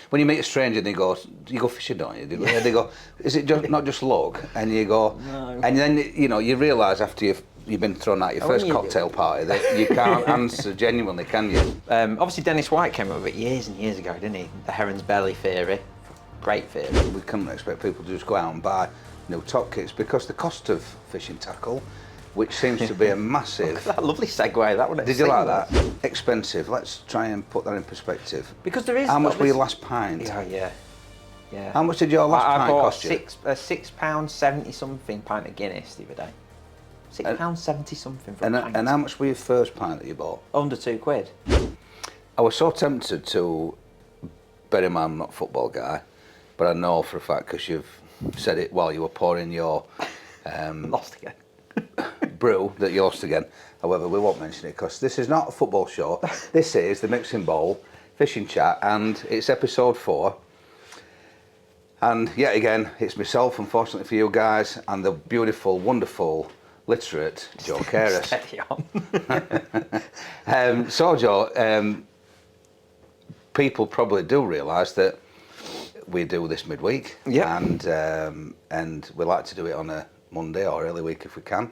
when you meet a stranger and they go, you go fishing, don't you? They go, yeah. They go, is it just, not just luck? And you go, no. And then you realise after you've been thrown out your first cocktail party that you can't answer genuinely, can you? Obviously, Dennis White came up with it years and years ago, didn't he? The Heron's Belly theory, great theory. We can't expect people to just go out and buy new top kits because the cost of fishing tackle, which seems to be a massive... That lovely segue, that one. Did you like that? Expensive. Let's try and put that in perspective. Because there is... How much were your last pint? Yeah. How much did your last pint cost you? I bought £6.70 something pint of Guinness the other day. £6.70 something for a pint. And how much were your first pint that you bought? Under £2. I was so tempted to... Bear in mind, I'm not a football guy, but I know for a fact because you've said it while you were pouring your... Lost again. brew that you lost again. However, we won't mention it because this is not a football show. This is the Mixing Bowl Fishing Chat, and it's episode 4. And yet again, it's myself, unfortunately for you guys, and the beautiful, wonderful, literate Joe Caris. Steady on. So, Joe, people probably do realise that we do this midweek, and we like to do it on a Monday or early week if we can,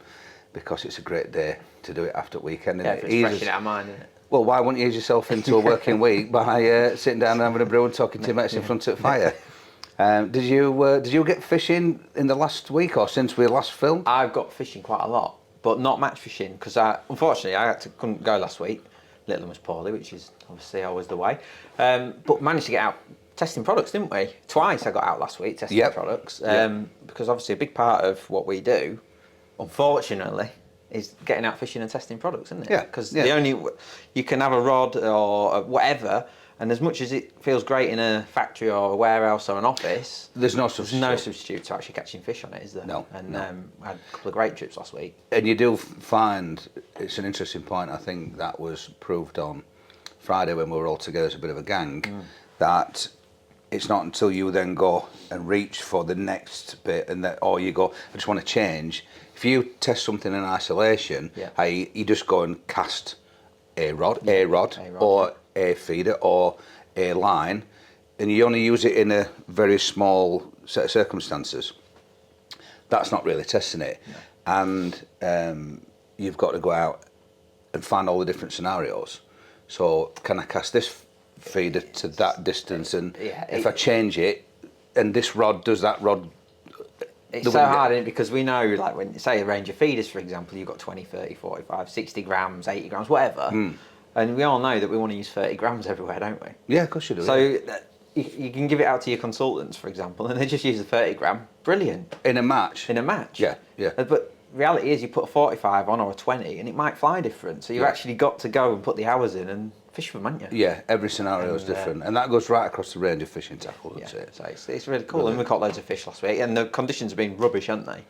because it's a great day to do it after weekend. Yeah, it's fresh in our mind, isn't it? Well, why wouldn't you ease yourself into a working week by sitting down and having a brew and talking to your mates in front of a fire? Did you get fishing in the last week or since we last filmed? I've got fishing quite a lot, but not match fishing because unfortunately couldn't go last week. Little one was poorly, which is obviously always the way. But managed to get out testing products, didn't we? Twice I got out last week testing products because obviously a big part of what we do, unfortunately, is getting out fishing and testing products, isn't it? Yeah. Because you can have a rod or whatever, and as much as it feels great in a factory or a warehouse or an office, there's no substitute to actually catching fish on it, is there? No. And I had a couple of great trips last week. And you do find it's an interesting point. I think that was proved on Friday when we were all together as a bit of a gang that. It's not until you then go and reach for the next bit or you go, I just want to change. If you test something in isolation, you just go and cast a rod or a feeder or a line, and you only use it in a very small set of circumstances. That's not really testing it. No. And you've got to go out and find all the different scenarios. So can I cast this feeder to that distance, and if I change it and this rod does that rod, it's so hard, isn't it? Because we know, like when say a range of feeders, for example, you've got 20, 30, 45, 60 grams, 80 grams, whatever, and we all know that we want to use 30 grams everywhere, don't we? Yeah, of course you do. So you can give it out to your consultants, for example, and they just use the 30 gram. Brilliant. In a match. Yeah. But reality is you put a 45 on or a 20 and it might fly different, so you've actually got to go and put the hours in and fish for them, haven't you? Yeah, every scenario is different, and that goes right across the range of fishing tackle, doesn't it? So it's really cool, and we caught loads of fish last week, and the conditions have been rubbish, haven't they?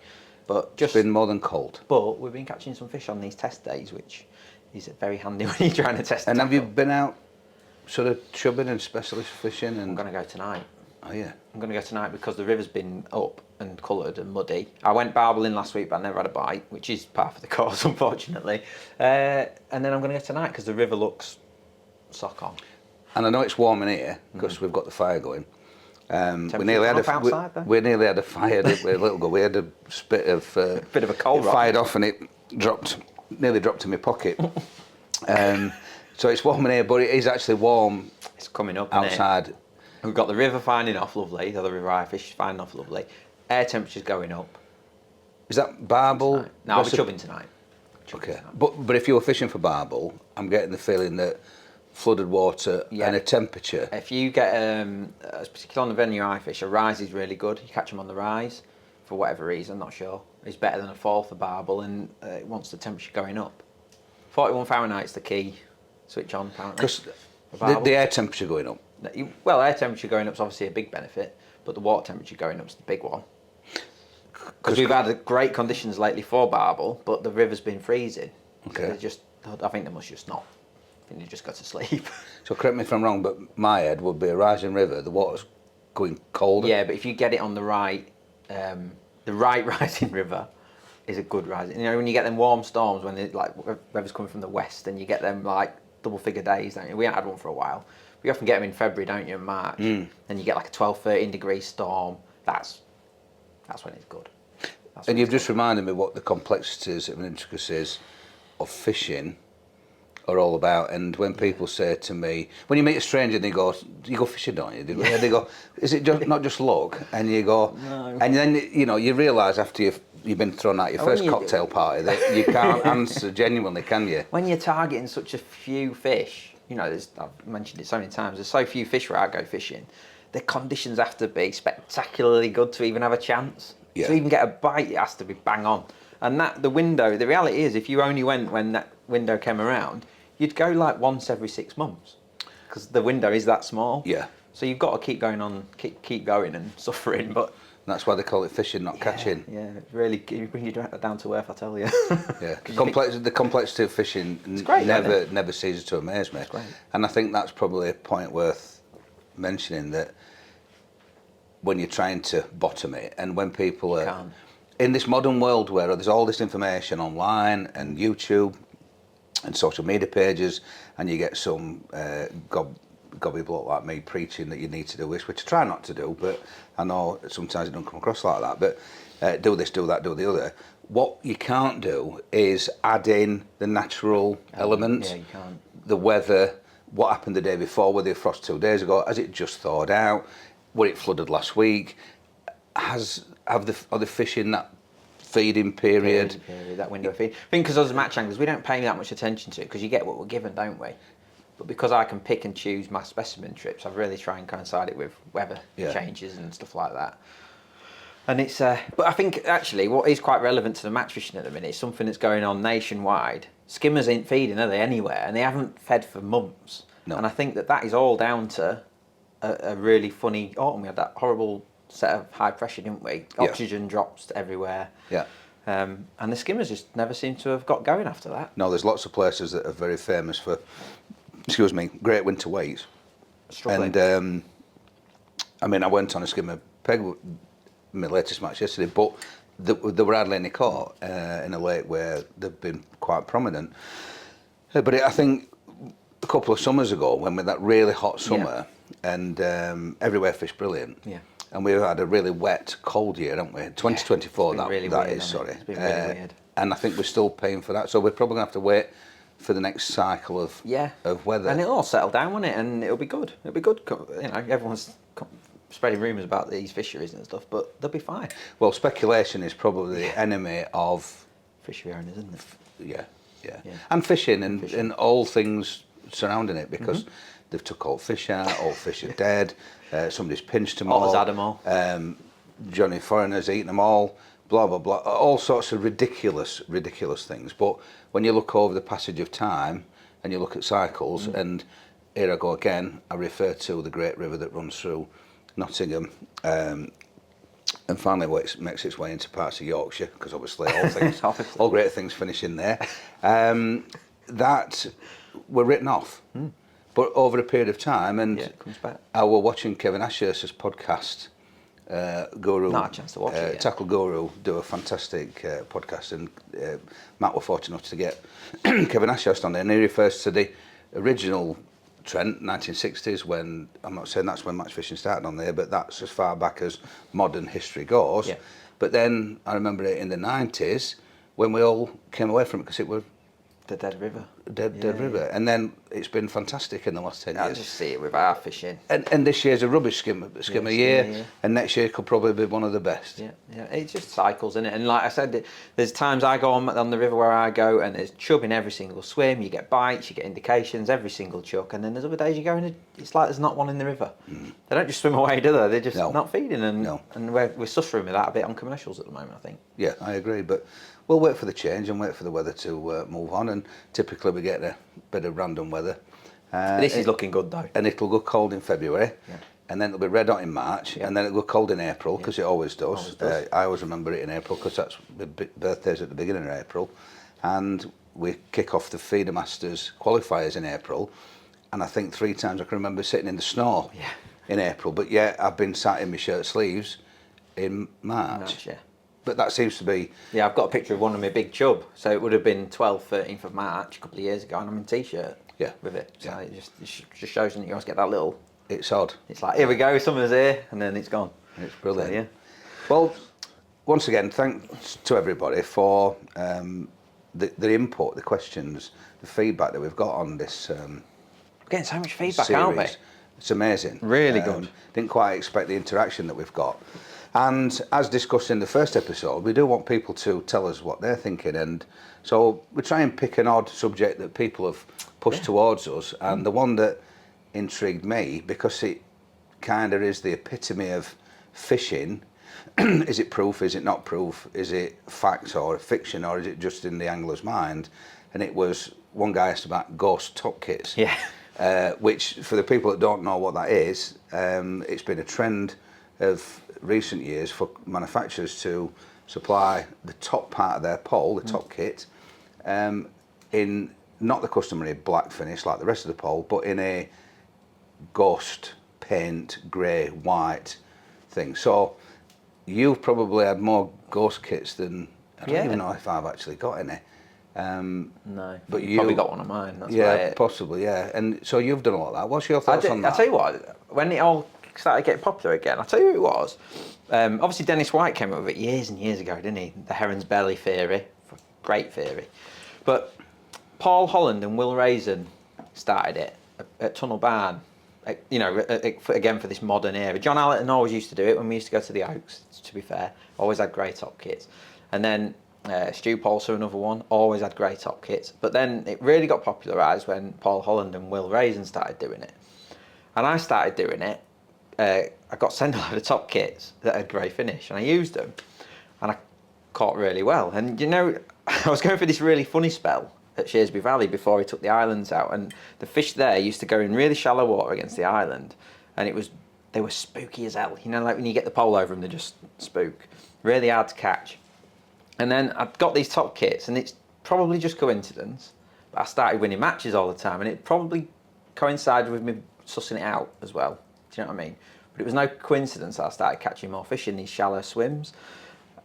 But it's been more than cold. But we've been catching some fish on these test days, which is very handy when you're trying to test. And have you been out sort of chubbing and specialist fishing? And I'm going to go tonight. Oh yeah. I'm going to go tonight because the river's been up and coloured and muddy. I went barbelling last week, but I never had a bite, which is part of the course, unfortunately. And then I'm going to go tonight because the river looks sock on. And I know it's warm in here because we've got the fire going. We nearly had a fire a little ago. We had a bit of bit of a coal rock. Fired off and it nearly dropped in my pocket. So it's warm in here, but it is actually warm. It's coming up outside. We've got the river finding off lovely. The river I fish finding off lovely. Air temperature's going up. Is that barbel? No, I'll be chubbing tonight. Okay, but if you were fishing for barbel, I'm getting the feeling that flooded water and a temperature. If you get, particularly on the venue I fish, a rise is really good. You catch them on the rise, for whatever reason, not sure. It's better than a fall for barbel, and it wants the temperature going up. 41 Fahrenheit's the key switch on, apparently. Because the air temperature going up. Well, air temperature going up is obviously a big benefit, but the water temperature going up is the big one. Because we've had great conditions lately for barbel, but the river's been freezing. Okay. So I think they must just not. I think they just go to sleep. So correct me if I'm wrong, but my head would be a rising river. The water's going colder. Yeah, but if you get it on the right rising river is a good rising. You know, when you get them warm storms, when river's coming from the west, and you get them like double-figure days, don't you? We haven't had one for a while. You often get them in February, don't you, in March? And you get like a 12, 13 degree storm. That's when it's good. And you've just reminded me what the complexities and intricacies of fishing are all about. And when people say to me, when you meet a stranger and they go, you go fishing, don't you? They go, is it just, not just luck? And you go, no. And then, you know, you realise after you've been thrown out your first cocktail party that you can't answer genuinely, can you? When you're targeting such a few fish, you know, I've mentioned it so many times, there's so few fish where I go fishing, the conditions have to be spectacularly good to even have a chance. Yeah. To even get a bite, it has to be bang on. And the reality is, if you only went when that window came around, you'd go like once every 6 months, because the window is that small. Yeah. So you've got to keep going on, keep going and suffering. But that's why they call it fishing, not catching. Yeah, it really bring you down to earth, I tell you. Yeah, the complexity of fishing great, never ceases to amaze me. It's great. And I think that's probably a point worth mentioning, that when you're trying to bottom it, and when people are in this modern world where there's all this information online and YouTube and social media pages, and you get some gobby bloke like me preaching that you need to do this, which I try not to do, but I know sometimes it don't come across like that, but do this, do that, do the other. What you can't do is add in the natural elements. Yeah, you can't. The weather, what happened the day before, were there frost 2 days ago, has it just thawed out, were it flooded last week, are the fish in that feeding period, that window of feed. I think because us as match anglers, we don't pay that much attention to it, because you get what we're given, don't we? But because I can pick and choose my specimen trips, I really try and coincide it with weather changes and stuff like that. And it's, but I think actually what is quite relevant to the match fishing at the minute is something that's going on nationwide. Skimmers ain't feeding, are they, anywhere? And they haven't fed for months. No. And I think that is all down to a really funny autumn. We had that horrible set of high pressure, didn't we? Oxygen drops everywhere. Yeah. And the skimmers just never seem to have got going after that. No, there's lots of places that are very famous for, great winter weights. Struggling. And I mean, I went on a skimmer peg, my latest match yesterday, but there were hardly any caught in a lake where they've been quite prominent. But I think a couple of summers ago, when we had that really hot summer, and everywhere fish brilliant. Yeah. And we've had a really wet, cold year, haven't we? 2024, that really weird, is, sorry. It's been really weird. And I think we're still paying for that. So we're probably going to have to wait for the next cycle of weather. And it'll all settle down, won't it? And it'll be good. It'll be good. You know, everyone's spreading rumours about these fisheries and stuff, but they'll be fine. Well, speculation is probably the enemy of fishery owners, isn't it? Yeah. And fishing and all things surrounding it, because they've took all fish out, all fish are dead, somebody's pinched them all. Otter's had them all. Johnny Foreigner's eaten them all, blah, blah, blah. All sorts of ridiculous things. But when you look over the passage of time and you look at cycles, and here I go again, I refer to the great river that runs through Nottingham, and finally makes its way into parts of Yorkshire, because obviously all great things finish in there, that were written off. But over a period of time, and it comes back. I was watching Kevin Ashurst's podcast, Guru, Not a chance to watch it yet. Tackle Guru, do a fantastic podcast, and Matt were fortunate enough to get Kevin Ashurst on there, and he refers to the original trend, 1960s, when, I'm not saying that's when match fishing started on there, but that's as far back as modern history goes. Yeah. But then I remember it in the 90s, when we all came away from it, because it was The dead river. Dead river. And then it's been fantastic in the last 10 years. I just see it with our fishing. And this year's a rubbish skimmer year, and next year could probably be one of the best. Yeah. It's just cycles, isn't it? And like I said, there's times I go on the river where I go, and there's chub in every single swim. You get bites, you get indications, every single chuck. And then there's other days you go and it's like there's not one in the river. They don't just swim away, do they? They're just not feeding. And we're suffering with that a bit on commercials at the moment, I think. Yeah, I agree. But we'll wait for the change and wait for the weather to move on. And typically we get a bit of random weather. This is looking good though. And it'll go cold in February, and then it'll be red hot in March, and then it'll go cold in April, because it always does. I always remember it in April, because that's the birthdays at the beginning of April, and we kick off the Feeder Masters qualifiers in April, and I think 3 times I can remember sitting in the snow in April, but I've been sat in my shirt sleeves in March. but that seems to be... Yeah, I've got a picture of one of my big chub. So it would have been 12th, 13th of March, a couple of years ago, and I'm in t-shirt with it. So it just shows that you always get that little... It's odd. It's like, here we go, summer's here, and then it's gone. It's brilliant. So, yeah. Well, once again, thanks to everybody for the input, the questions, the feedback that we've got on this We're getting so much feedback, series. aren't we? It's amazing. Really good. Didn't quite expect the interaction that we've got. And as discussed in the first episode, we do want people to tell us what they're thinking. And so we try and pick an odd subject that people have pushed towards us. And the one that intrigued me, because it kind of is the epitome of fishing. Is it proof? Is it not proof? Is it fact or fiction, or is it just in the angler's mind? And it was, one guy asked about ghost top kits. Yeah. Which, for the people that don't know what that is, it's been a trend of recent years for manufacturers to supply the top part of their pole, the top kit, in not the customary black finish like the rest of the pole, but in a ghost paint, grey, white thing. So you've probably had more ghost kits than... I don't even know if I've actually got any. No, but you probably got one of mine. That's possibly, yeah. And so you've done a lot of that. What's your thoughts on that? I tell you what, when it all started getting popular again, I'll tell you who it was. Obviously, Dennis White came up with it years and years ago, didn't he? The Heron's Belly theory, great theory. But Paul Holland and Will Raisin started it at Tunnel Barn. You know, again for this modern era. John Allerton always used to do it when we used to go to the Oaks. To be fair, always had grey top kits, and then. Stu Paulser, another one, always had grey top kits. But then it really got popularised when Paul Holland and Will Raisin started doing it. And I started doing it. I got sent a load of top kits that had grey finish, and I used them. And I caught really well. And you know, I was going through this really funny spell at Shrewsbury Valley before he took the islands out. And the fish there used to go in really shallow water against the island. And they were spooky as hell. You know, like when you get the pole over them, they just spook. Really hard to catch. And then I got these top kits, and it's probably just coincidence, but I started winning matches all the time, and it probably coincided with me sussing it out as well. Do you know what I mean? But it was no coincidence that I started catching more fish in these shallow swims.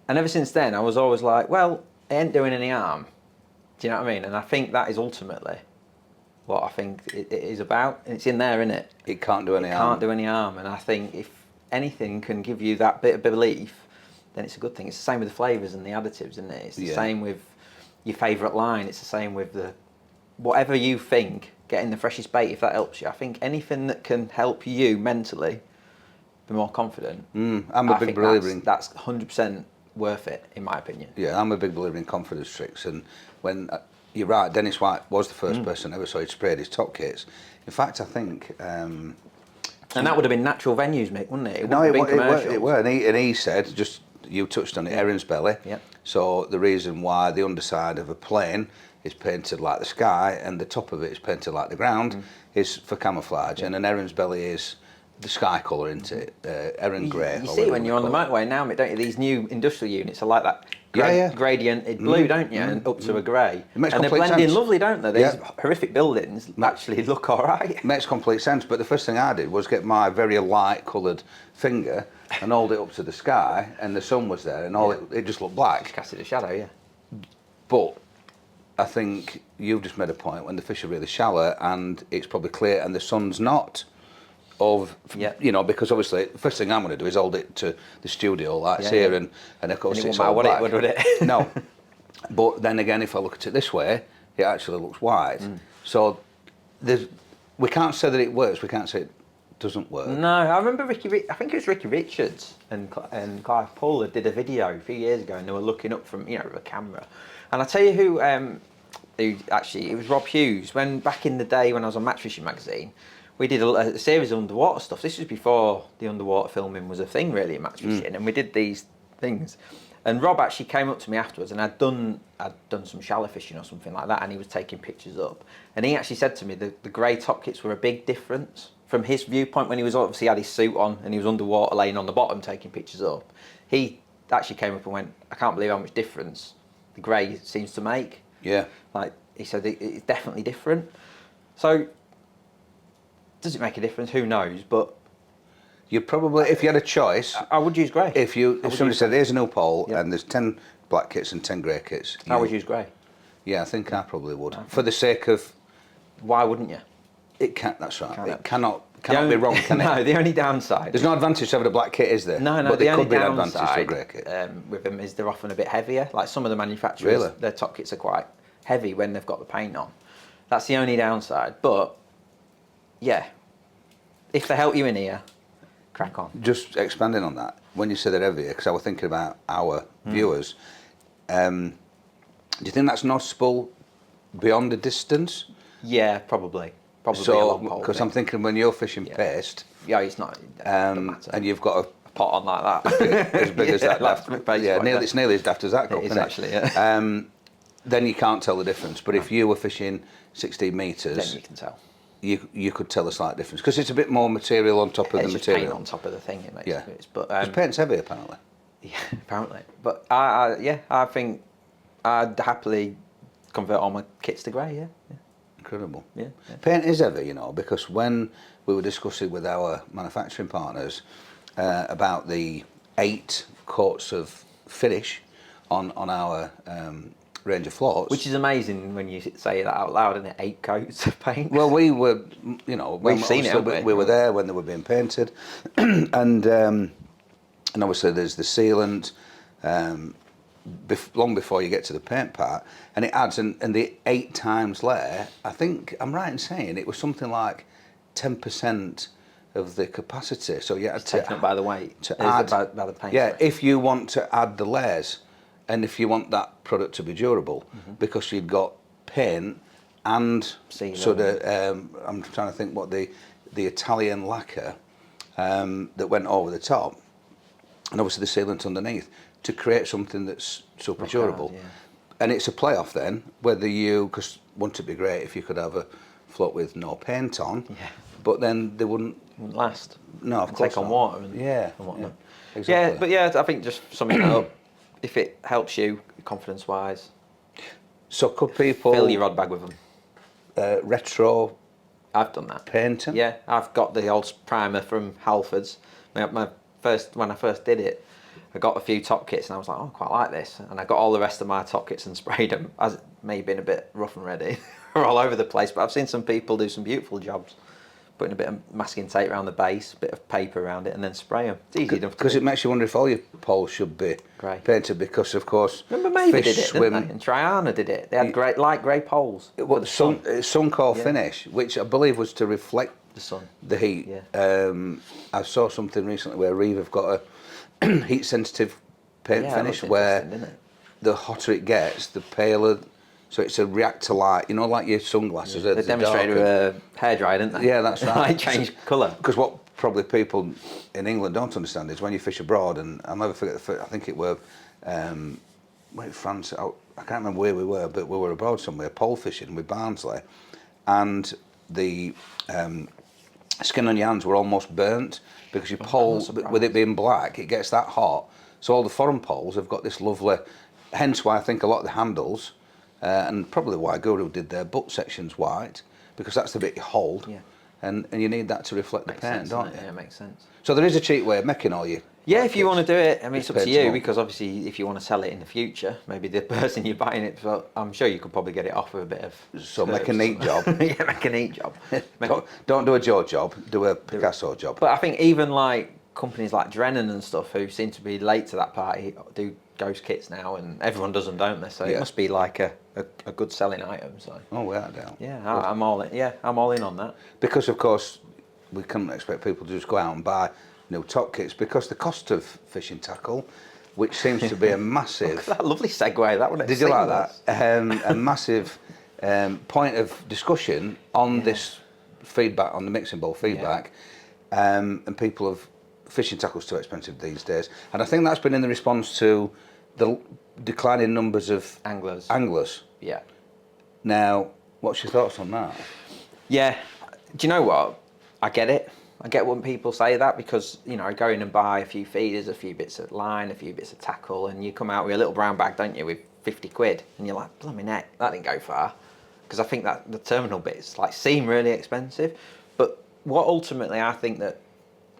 And ever since then, I was always like, well, it ain't doing any harm. Do you know what I mean? And I think that is ultimately what I think it is about. And it's in there, isn't it? It can't do any harm. It can't do any harm. And I think if anything can give you that bit of belief, then it's a good thing. It's the same with the flavours and the additives, isn't it? It's the same with your favourite line. It's the same with the whatever you think, getting the freshest bait, if that helps you. I think anything that can help you mentally be more confident. I'm a big believer in... That's 100% worth it, in my opinion. Yeah, I'm a big believer in confidence tricks. And when you're right, Dennis White was the first person ever saw he'd sprayed his top kits. In fact, I think... and that would have been natural venues, Mick, wouldn't it? It were. And he said, just... You touched on it, Heron's Belly. Yep. So the reason why the underside of a plane is painted like the sky and the top of it is painted like the ground is for camouflage. And an Heron's Belly is the sky colour, isn't it? Heron grey. You see when you're on the motorway now, don't you? These new industrial units are like that gradiented blue, don't you? And up to a grey. And they blend in lovely, don't they? These horrific buildings actually look all right. It makes complete sense. But the first thing I did was get my very light coloured finger and hold it up to the sky, and the sun was there, and it just looked black. Just casted a shadow, yeah. But I think you've just made a point when the fish are really shallow and it's probably clear and the sun's not you know, because obviously the first thing I'm going to do is hold it to the studio lights here and of course it's all black. Would it? No. But then again, if I look at it this way, it actually looks white. So we can't say that it works, we can't say it doesn't work. No, I remember I think it was Ricky Richards and Clive Puller did a video a few years ago, and they were looking up from, you know, a camera. And I tell you who actually, it was Rob Hughes. When back in the day when I was on Match Fishing magazine, we did a series of underwater stuff. This was before the underwater filming was a thing really in Match Fishing, and we did these things. And Rob actually came up to me afterwards, and I'd done some shallow fishing or something like that, and he was taking pictures up. And he actually said to me the grey top kits were a big difference from his viewpoint when he was obviously had his suit on and he was underwater laying on the bottom taking pictures up. He actually came up and went, I can't believe how much difference the grey seems to make. Yeah. Like, he said it's definitely different. So, does it make a difference? Who knows? But You probably, if you had a choice, I would use grey. if somebody said, here's a new pole, Yeah. and there's 10 black kits and 10 grey kits. I would use grey. Yeah, I think I probably would. For the sake of, Why wouldn't you? it can't, that's right. Can It it? cannot be wrong, can it? No, the only downside. There's no advantage to having a black kit, is there? No, But the there only could be an advantage to a downside grey kit. with them is they're often a bit heavier. Like some of the manufacturers, Really? their top kits are quite heavy when they've got the paint on. That's the only downside. But yeah, if they help you in here, crack on. Just expanding on that, when you say they're heavier, because I was thinking about our viewers, do you think that's noticeable beyond a distance? Yeah, probably. Probably a So, long pole because thing. I'm thinking when you're fishing paste, Yeah, it's not. Doesn't matter. and you've got A pot on like that. as big as that, like daft, paste yeah, like nearly, that. it's nearly as daft as that cup, It is isn't actually, yeah. Then you can't tell the difference. But if you were fishing 16 Then metres, you can tell. you could tell a slight difference because it's a bit more material on top of the It's just paint material. on top of the thing. It makes Yeah. it. But Because paint's heavy apparently. yeah, apparently. But I think I'd happily convert all my kits to grey. Yeah. Incredible. Yeah, yeah. Paint is heavy, you know, because when we were discussing with our manufacturing partners about the 8 coats of finish on our range of floats, Which is amazing when you say that out loud, isn't it? 8 coats of paint. well, we were, you know, We've seen it, obviously haven't we we? were there when they were being painted, and obviously there's the sealant. Long before you get to the paint part, and it adds, and the 8 times layer, I think I'm right in saying it was something like 10% of the capacity. So you had to Taken up by the weight. to Is it add by the paint. yeah, sorry. if you want to add the layers, and if you want that product to be durable, because you've got paint and Sealant. sort of I'm trying to think what the Italian lacquer that went over the top, and obviously the sealant underneath, to create something that's super Rock durable. hard, yeah. And it's a playoff then, whether you, because wouldn't it be great if you could have a float with no paint on, Yeah. but then they wouldn't, Wouldn't last. no, of And course take on not. water and, Yeah, and whatnot. yeah, exactly. Yeah, but yeah, I think just summing it up, if it helps you confidence wise, So could people fill your rod bag with them. retro I've done that. painting? Yeah, I've got the old primer from Halfords. When I first did it, I got a few top kits and I was like, oh, I quite like this. And I got all the rest of my top kits and sprayed them. As it may have been a bit rough and ready, or all over the place. But I've seen some people do some beautiful jobs, putting a bit of masking tape around the base, a bit of paper around it, and then spray them. It's easy enough. Because it makes you wonder if all your poles should be Grey. painted, because of course Remember Maybe fish did it, swim. didn't they? And Triana did it. They had light grey poles. What for the sun. Suncore Yeah. finish, which I believe was to reflect The sun. the heat. Yeah. I saw something recently where Reeve have got a heat sensitive paint Yeah, that finish looked where interesting, didn't it? the hotter it gets, the paler. So it's a reactor light, you know, like your sunglasses. They demonstrated with a hairdryer, didn't they? Yeah, that's right. They changed colour. Because what probably people in England don't understand is when you fish abroad, and I'll never forget, I think it were, France, I can't remember where we were, but we were abroad somewhere, pole fishing with Barnsley, and the skin on your hands were almost burnt, because your pole, with it being black, it gets that hot. So all the foreign poles have got this lovely, hence why I think a lot of the handles, and probably why Guru did their butt sections white, because that's the bit you hold. Yeah. And you need that to reflect Makes the paint, sense, don't doesn't you? it? Yeah, it makes sense. So there is a cheap way of making all you. Yeah, if you want to do it, I mean, it's up to paint you, them. because obviously if you want to sell it in the future, maybe the person you're buying it for, I'm sure you could probably get it off with a bit of... So make a herbs. neat job. Yeah, make a neat job. Don't do a Joe job, do a Picasso job. But I think even like companies like Drennan and stuff, who seem to be late to that party, do ghost kits now, and everyone does them, don't they? So Yeah. it must be like a good selling item. So Oh, without a doubt. yeah, I'm all in. Yeah, I'm all in on that. Because of course, we can't expect people to just go out and buy new top kits, because the cost of fishing tackle, which seems to be a massive... That lovely segue, that one. Did you like that? A massive point of discussion on this feedback, on the mixing bowl feedback, and people have fishing tackle's too expensive these days, and I think that's been in the response to the declining numbers of Anglers. Yeah. Now, what's your thoughts on that? Yeah. Do you know what? I get it. I get when people say that, because, you know, I go in and buy a few feeders, a few bits of line, a few bits of tackle, and you come out with a little brown bag, don't you, with 50 quid, and you're like, blooming neck, that didn't go far. Because I think that the terminal bits like seem really expensive, but what ultimately I think that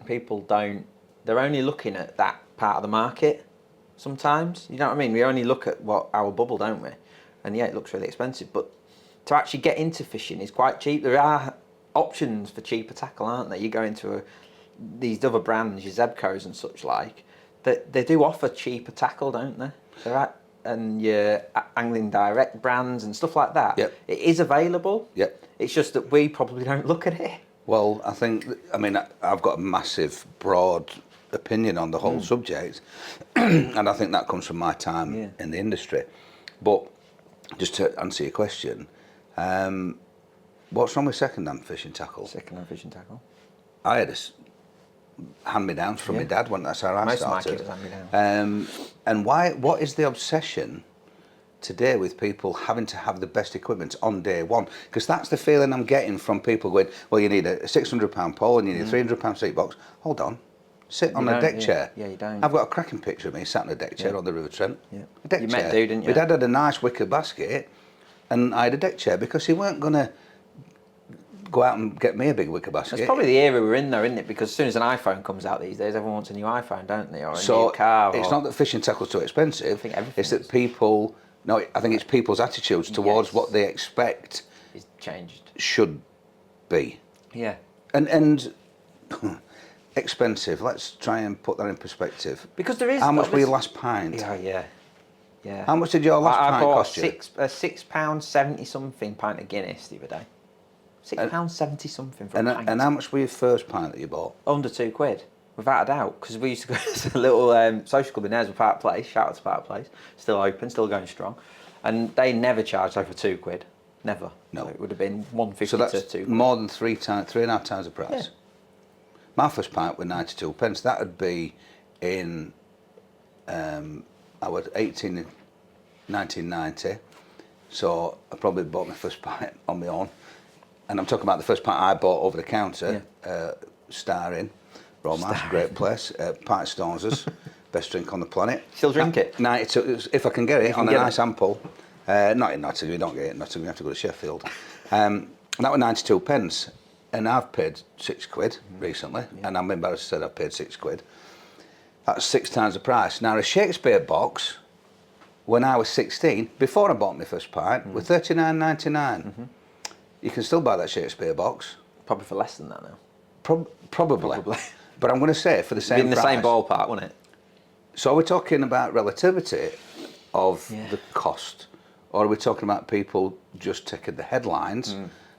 people don't. They're only looking at that part of the market. Sometimes, you know what I mean. We only look at what our bubble, don't we? And yeah, it looks really expensive, but to actually get into fishing is quite cheap. There are options for cheaper tackle, aren't there? You go into these other brands, your Zebcos and such like, that they do offer cheaper tackle, don't they? They're at, and your Angling Direct brands and stuff like that. Yep. It is available. Yep. It's just that we probably don't look at it. Well, I mean, I've got a massive, broad opinion on the whole subject, and I think that comes from my time in the industry. But just to answer your question, what's wrong with second-hand fishing tackle? Second-hand fishing tackle. I had hand-me-downs from my dad when that's how I started. Most of my kit was hand-me-down. And what is the obsession today with people having to have the best equipment on day one? Because that's the feeling I'm getting from people going, well, you need a £600 pole and you need a £300 seat box. Hold on. Sit on a deck chair. Yeah, you don't. I've got a cracking picture of me sat in a deck chair on the River Trent. Yeah. A deck You chair. met dude, didn't you? My dad had a nice wicker basket and I had a deck chair because he weren't going to go out and get me a big wicker basket. It's probably the era we're in though, isn't it? Because as soon as an iPhone comes out these days, everyone wants a new iPhone, don't they? Or a new car. It's not that fishing tackle's too expensive. I think everything it's that people... No, I think it's people's attitudes towards what they expect it's changed. should be. Yeah. And expensive. Let's try and put that in perspective. Because there is... How much were your last pint? Yeah. How much did your last pint cost you? I bought £6.70 something pint of Guinness the other day. £6.70 something for a pint. And how much were your first pint that you bought? Under £2, without a doubt. Because we used to go to a little social club in Knaresborough Park Place. Shout out to Park Place. Still open, still going strong. And they never charged over £2. Never. No. So it would have been £1.50 so that's to £2. more than 3.5 times the price. Yeah. My first pint was 92 pence. That would be in, I was 18 in 1990. So I probably bought my first pint on my own. And I'm talking about the first pint I bought over the counter, Star Inn, Romash, great place, Pint Stones's, best drink on the planet. Still drink it? 92, if I can get it, on a nice ample. Not in Nottingham, you don't get it in Nottingham, you have to go to Sheffield. And that was 92 pence. And I've paid £6 recently, and I'm embarrassed to say I've paid £6. That's 6 times the price. Now, a Shakespeare box, when I was 16, before I bought my first pint, was $39.99. You can still buy that Shakespeare box. Probably for less than that now. Probably. But I'm going to say for the same in the price. same ballpark, wouldn't it? So are we talking about relativity of the cost? Or are we talking about people just taking the headlines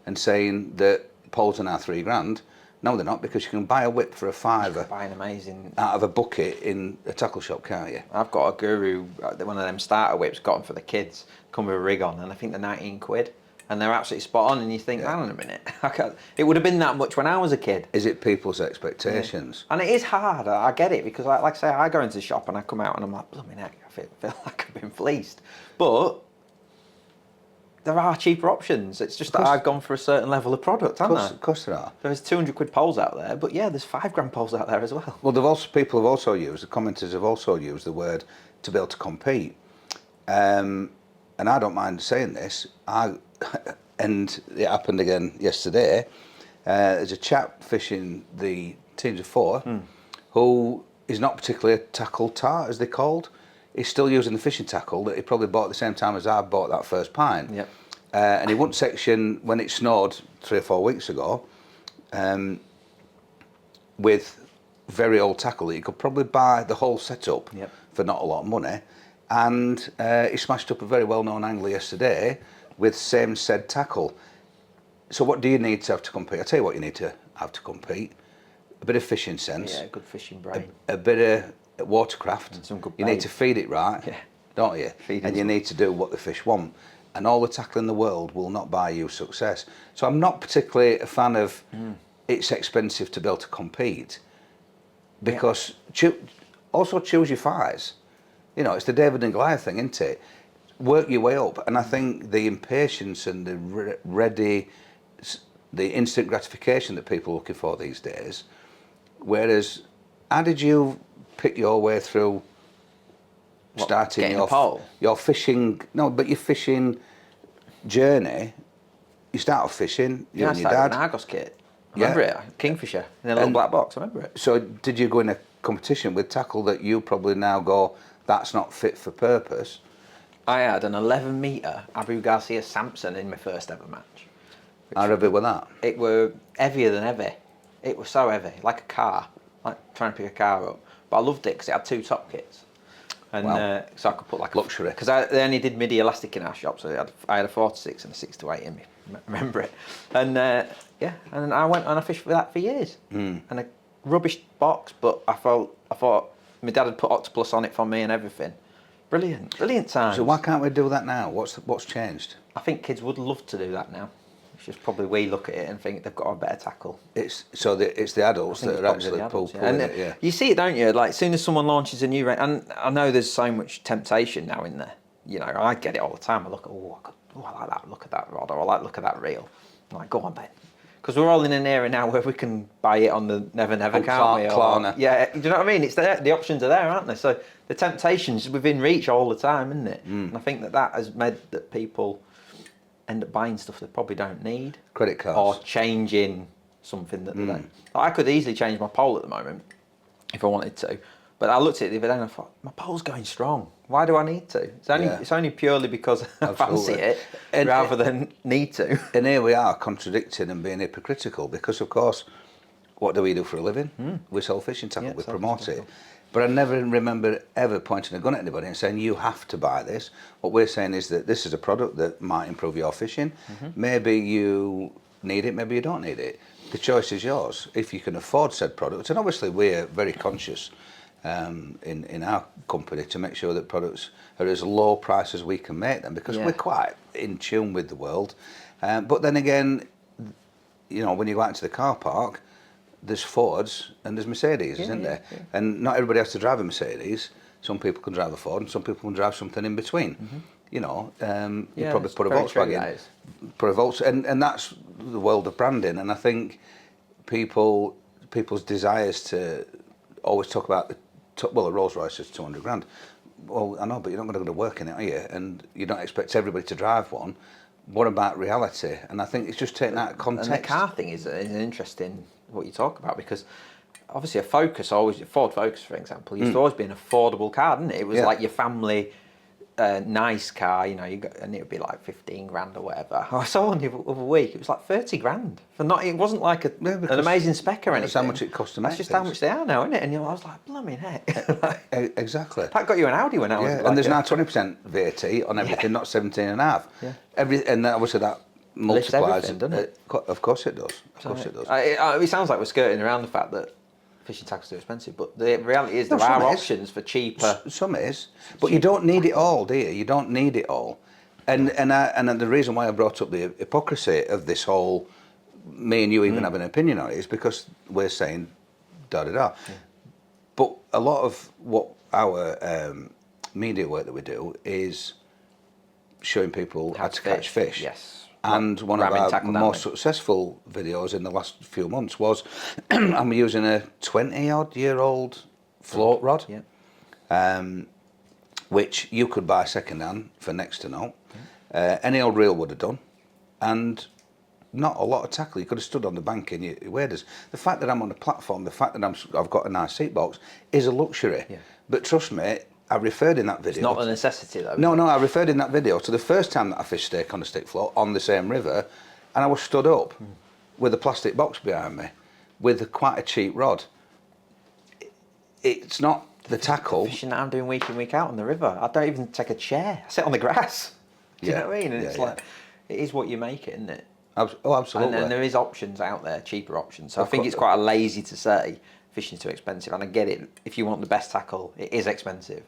and saying that poles are now £3,000? No, they're not, because you can buy a whip for a £5 Buy an amazing... out of a bucket in a tackle shop, can't you? I've got a Guru, one of them starter whips, got them for the kids, come with a rig on, and I think they're £19. And they're absolutely spot on, and you think, hang on a minute, it would have been that much when I was a kid. Is it people's expectations? And it is hard, I get it, because like I say, I go into the shop and I come out and I'm like, blooming heck, I feel like I've been fleeced. But there are cheaper options. It's just that I've gone for a certain level of product, haven't I? Of course there are. There's £200 poles out there, but yeah, there's £5 poles out there as well. Well, people have also used, the commenters have also used the word to be able to compete. And I don't mind saying this, and it happened again yesterday. There's a chap fishing the EP.04 who is not particularly a tackle tart, as they're called. He's still using the fishing tackle that he probably bought at the same time as I bought that first pint. Yep. And he wouldn't section when it snowed 3 or 4 weeks ago with very old tackle that you could probably buy the whole setup for not a lot of money. And he smashed up a very well-known angler yesterday with same said tackle. So what do you need to have to compete? I'll tell you what you need to have to compete. A bit of fishing sense. Yeah, good fishing brain. A bit of watercraft. And some good you bait. need to feed it right, don't you? And you need to do what the fish want. And all the tackle in the world will not buy you success. So I'm not particularly a fan of it's expensive to be able to compete, because also choose your fights. You know, it's the David and Goliath thing, isn't it? Work your way up. And I think the impatience and the instant gratification that people are looking for these days, whereas how did you pick your way through starting your fishing, your fishing journey? You start off fishing, you and your dad. An Argos kit. remember it, Kingfisher, in a little black box, I remember it. So did you go in a competition with tackle that you probably now go, that's not fit for purpose? I had an 11 metre Abu Garcia Samson in my first ever match. How heavy were that? It were heavier than heavy. It was so heavy, like a car, like trying to pick a car up. But I loved it because it had 2 top kits. And Wow. so I could put like Luxury. Because they only did midi elastic in our shop, so I had a 4-6 and a 6-8 in me. Remember it? And yeah, and I went and I fished with that for years. And a rubbish box, but I thought my dad had put Octopus on it for me and everything. Brilliant times. So why can't we do that now? What's changed? I think kids would love to do that now. It's just probably we look at it and think they've got a better tackle. It's the adults that are actually pulling it. Yeah. You see it, don't you? Like as soon as someone launches a new range, and I know there's so much temptation now in there. You know, I get it all the time. I look at, I like that. Look at that rod, or I look at that reel. I'm like, go on, Ben. Because we're all in an era now where we can buy it on the Never, can't we? Klarna. Yeah, do you know what I mean? It's there. The options are there, aren't they? So the temptation's within reach all the time, isn't it? And I think that has made that people end up buying stuff they probably don't need. Credit cards. Or changing something that they don't. Like, I could easily change my pole at the moment if I wanted to. But I looked at it the other day and I thought, my pole's going strong. Why do I need to? It's only purely because I fancy it rather than need to. And here we are contradicting and being hypocritical because, of course, what do we do for a living? We sell fishing tackle, we promote it. But I never remember ever pointing a gun at anybody and saying, you have to buy this. What we're saying is that this is a product that might improve your fishing. Maybe you need it, maybe you don't need it. The choice is yours. If you can afford said product, and obviously we're very conscious in our company to make sure that products are as low price as we can make them because we're quite in tune with the world. But then again, you know, when you go out into the car park, there's Fords and there's Mercedes, isn't there? Yeah. And not everybody has to drive a Mercedes. Some people can drive a Ford and some people can drive something in between. You know, you probably put a Volkswagen, and that's the world of branding. And I think people's desires to always talk about a Rolls Royce is 200 grand. Well, I know, but you're not going to go to work in it, are you? And you don't expect everybody to drive one. What about reality? And I think it's just taking that context. And the car thing is interesting, what you talk about, because obviously a Ford Focus, for example, used to always be an affordable car, didn't it? It was like your family nice car, you know, and it would be like 15 grand or whatever. I saw one the other week, it was like 30 grand. It wasn't like an amazing spec or anything. That's how much it cost to make. That's just how much they are now, isn't it? And I was like, blooming heck. Exactly. That got you an Audi when I was and there's now 20% VAT on everything, not 17.5. Yeah. And obviously that multiplies. Doesn't it? Of course it does. Of course it does. It sounds like we're skirting around the fact that fishing tackle's too expensive, but the reality is there are options for cheaper. Some is, but you don't need it all, do you? You don't need it all. And the reason why I brought up the hypocrisy of this whole, me and you even have an opinion on it, is because we're saying da-da-da. Yeah. But a lot of what our media work that we do is showing people how to catch fish. Yes. And one of our most successful videos in the last few months was I'm using a 20-odd-year-old float rod, which you could buy second-hand for next to no. Any old reel would have done, and not a lot of tackle. You could have stood on the bank in your waders. The fact that I'm on a platform, the fact that I've got a nice seat box is a luxury. Yeah. But trust me, I referred in that video. It's not a necessity though. No, I referred in that video to the first time that I fished steak on a stick float on the same river, and I was stood up with a plastic box behind me with quite a cheap rod. It's not the tackle. The fishing that I'm doing week in, week out on the river, I don't even take a chair. I sit on the grass. Do you know what I mean? And it's like, it is what you make it, isn't it? Oh, absolutely. And there is options out there, cheaper options. So I think it's quite lazy to say fishing's too expensive. And I get it. If you want the best tackle, it is expensive.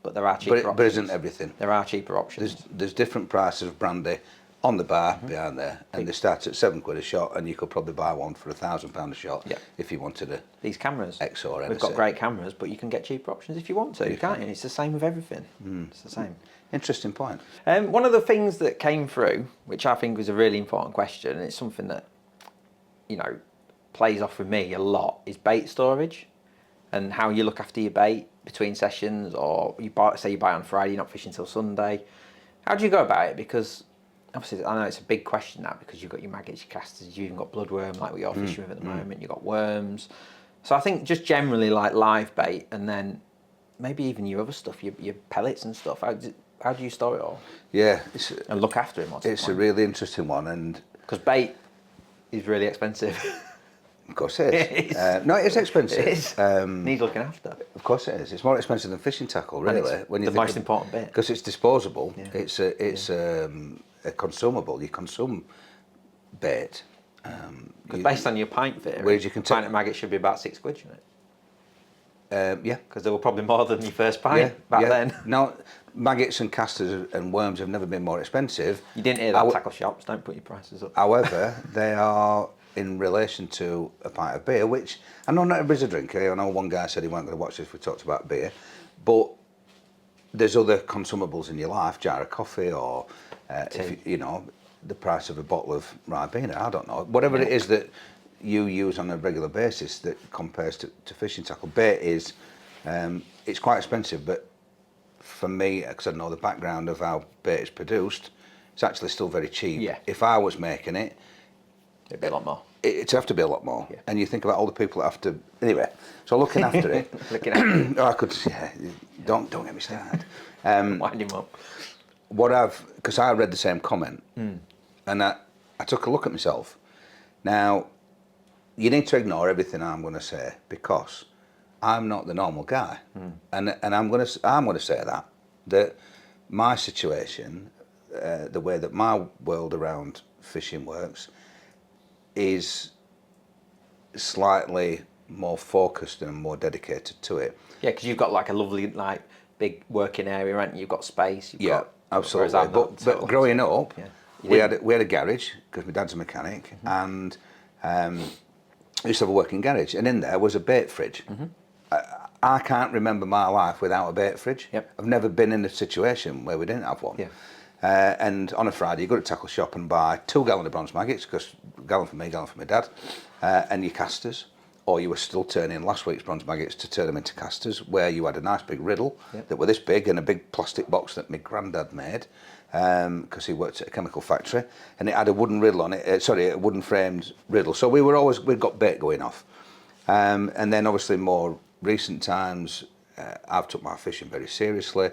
But there are cheaper options. But isn't everything? There are cheaper options. There's different prices of brandy on the bar behind there, and they start at £7 a shot, and you could probably buy one for £1,000 a shot if you wanted these cameras. XO. We've got great cameras, but you can get cheaper options if you want to, can't you? It's the same with everything. It's the same. Interesting point. One of the things that came through, which I think was a really important question, and it's something that, you know, plays off with me a lot, is bait storage and how you look after your bait between sessions, or you buy on Friday, you're not fishing till Sunday. How do you go about it? Because obviously, I know it's a big question now because you've got your maggots, your casters, you've even got bloodworm like what you're fishing with at the moment. You've got worms. So I think just generally like live bait, and then maybe even your other stuff, your pellets and stuff. How do you store it all? Yeah, And look after it. It's a really interesting one, and because bait is really expensive. of course it is. It is. No, it is expensive. It is. Needs looking after. Of course it is. It's more expensive than fishing tackle, really. When you the most important bit, because it's disposable. Yeah. It's a consumable. You consume bait. Because based on your pint theory, pint of maggots should be about £6, shouldn't it? Yeah. Because they were probably more than your first pint back then. Now, maggots and casters and worms have never been more expensive. You didn't hear that, tackle shops. Don't put your prices up. However, they are in relation to a pint of beer, which I know not everybody's a drinker. I know one guy said he weren't going to watch this if we talked about beer, but there's other consumables in your life, jar of coffee, or if you know, the price of a bottle of Ribena, I don't know, whatever it is that you use on a regular basis that compares to fishing tackle. Bait is, it's quite expensive, but for me, because I know the background of how bait is produced, it's actually still very cheap. Yeah. If I was making it, it'd be a lot more. It'd have to be a lot more. Yeah. And you think about all the people that have to, anyway, so looking after it. Looking after it. I could, yeah, don't get me started. Wind him up. Because I read the same comment, and I took a look at myself. Now, you need to ignore everything I'm going to say because I'm not the normal guy, and I'm going to say that my situation, the way that my world around fishing works, is slightly more focused and more dedicated to it. Yeah, because you've got like a lovely like big working area, haven't you? You've got space. Absolutely. But growing up, we had a garage because my dad's a mechanic, and we used to have a working garage, and in there was a bait fridge. I can't remember my life without a bait fridge. Yep. I've never been in a situation where we didn't have one. Yeah. And on a Friday, you go to tackle shop and buy 2 gallon of bronze maggots, because gallon for me, gallon for my dad, and your casters. Or you were still turning last week's bronze maggots to turn them into casters, where you had a nice big riddle that were this big, and a big plastic box that my granddad made, because he worked at a chemical factory, and it had a wooden riddle on it. A wooden framed riddle. So we'd got bait going off, and then obviously more recent times, I've took my fishing very seriously.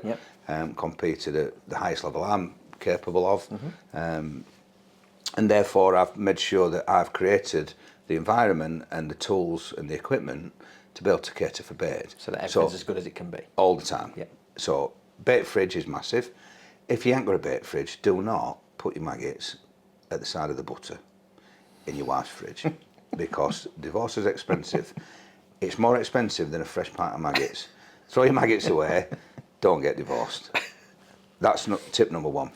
Competed at the highest level I'm capable of, and therefore I've made sure that I've created the environment and the tools and the equipment to be able to cater for bait. So that everything's as good as it can be. All the time. Yeah. So bait fridge is massive. If you ain't got a bait fridge, do not put your maggots at the side of the butter in your wife's fridge because divorce is expensive. It's more expensive than a fresh pint of maggots. Throw your maggots away, don't get divorced. That's tip number 1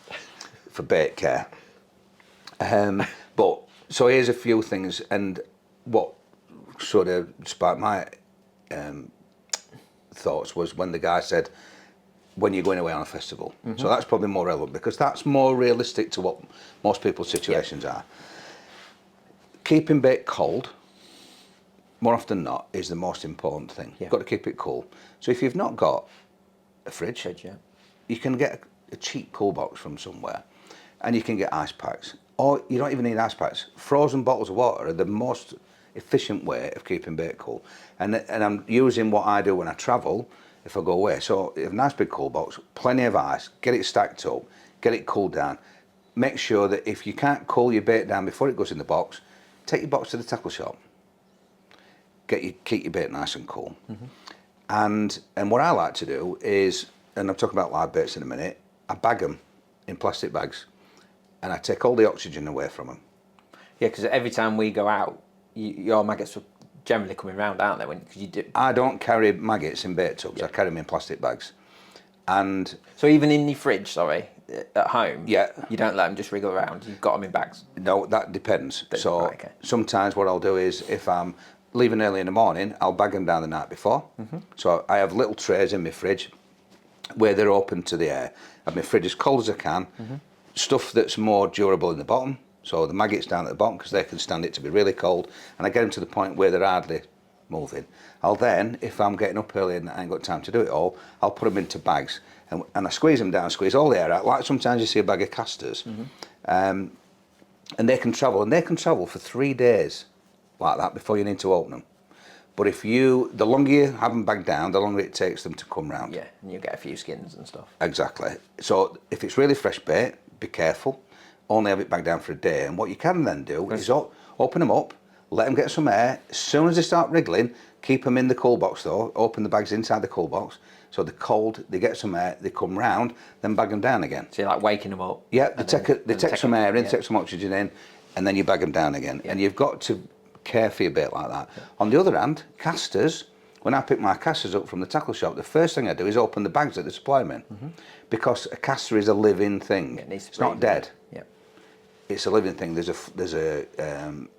for bait care. But so here's a few things, and what sort of sparked my thoughts was when the guy said, when you're going away on a festival. So that's probably more relevant because that's more realistic to what most people's situations are. Keeping bait cold, more often than not, is the most important thing. You've got to keep it cool. So if you've not got a fridge, you can get a cheap cool box from somewhere, and you can get ice packs. Or you don't even need ice packs. Frozen bottles of water are the most efficient way of keeping bait cool. And I'm using what I do when I travel, if I go away. So you have a nice big cool box, plenty of ice, get it stacked up, get it cooled down. Make sure that if you can't cool your bait down before it goes in the box, take your box to the tackle shop. Keep your bait nice and cool. And what I like to do is, and I'll talk about live baits in a minute, I bag them in plastic bags. And I take all the oxygen away from them. Yeah, because every time we go out, your maggots are generally coming round, aren't they? Because you do. I don't carry maggots in bait tubs. I carry them in plastic bags. And so even in the fridge, at home, you don't let them just wriggle around. You've got them in bags. No, that depends. Sometimes what I'll do is, if I'm leaving early in the morning, I'll bag them down the night before. So I have little trays in my fridge where they're open to the air. I have my fridge as cold as I can. Stuff that's more durable in the bottom, so the maggots down at the bottom because they can stand it to be really cold, and I get them to the point where they're hardly moving. I'll then, if I'm getting up early and I ain't got time to do it all, I'll put them into bags and I squeeze them down, squeeze all the air out. Like sometimes you see a bag of casters, and they can travel for 3 days like that before you need to open them. But the longer you have them bagged down, the longer it takes them to come round. Yeah, and you get a few skins and stuff. Exactly. So if it's really fresh bait, be careful. Only have it bagged down for a day. And what you can then do is open them up, let them get some air. As soon as they start wriggling, keep them in the cool box though. Open the bags inside the cool box. So they're cold, they get some air, they come round, then bag them down again. So you're like waking them up? Yeah, they take some air in, take some oxygen in, and then you bag them down again. Yeah. And you've got to care for your bait like that. Yeah. On the other hand, casters, when I pick my casters up from the tackle shop, the first thing I do is open the bags that they supply me in. Because a caster is a living thing. It's not dead. Yeah. It's a living thing. There's a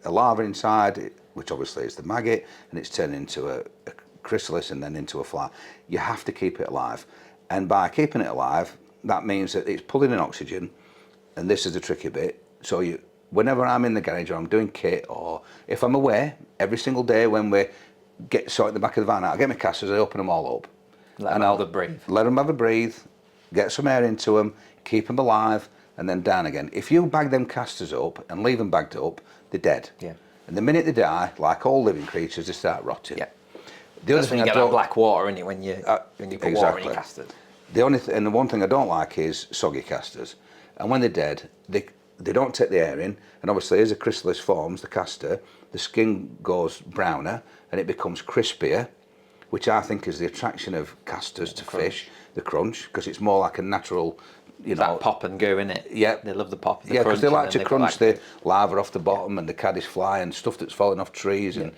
larva inside, which obviously is the maggot, and it's turned into a chrysalis and then into a fly. You have to keep it alive, and by keeping it alive, that means that it's pulling in oxygen, and this is the tricky bit. So whenever I'm in the garage or I'm doing kit, or if I'm away, every single day when we get sorted the back of the van out, I get my casters, I open them all up. Let them have a breathe. Let them have a breathe, get some air into them, keep them alive, and then down again. If you bag them casters up and leave them bagged up, they're dead. Yeah. And the minute they die, like all living creatures, they start rotting. Yeah. The other thing you get that black water in it when you put water in your casters. And the one thing I don't like is soggy casters. And when they're dead, they don't take the air in, and obviously as a chrysalis forms, the caster, the skin goes browner and it becomes crispier, which I think is the attraction of casters to fish, the crunch, because it's more like a natural, that pop and go, in it. Yeah. They love the pop. Yeah, because they like to crunch the lava off the bottom and the caddisfly and stuff that's falling off trees and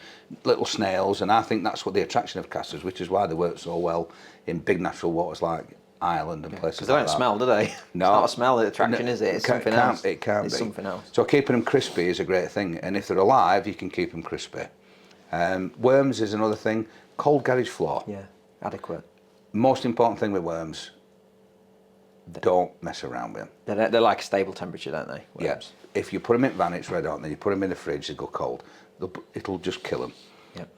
little snails, and I think that's what the attraction of casters, which is why they work so well in big natural waters like Ireland and places like that. Because they don't smell, do they? No. It's not a smell attraction, is it? It's something else. It can't be. It's something else. So keeping them crispy is a great thing, and if they're alive, you can keep them crispy. Worms is another thing. Cold garage floor. Yeah, adequate. Most important thing with worms, don't mess around with them. They're like a stable temperature, don't they? Worms. Yeah. If you put them in van, it's red hot, then you put them in the fridge, they go cold. It'll just kill them. Yep.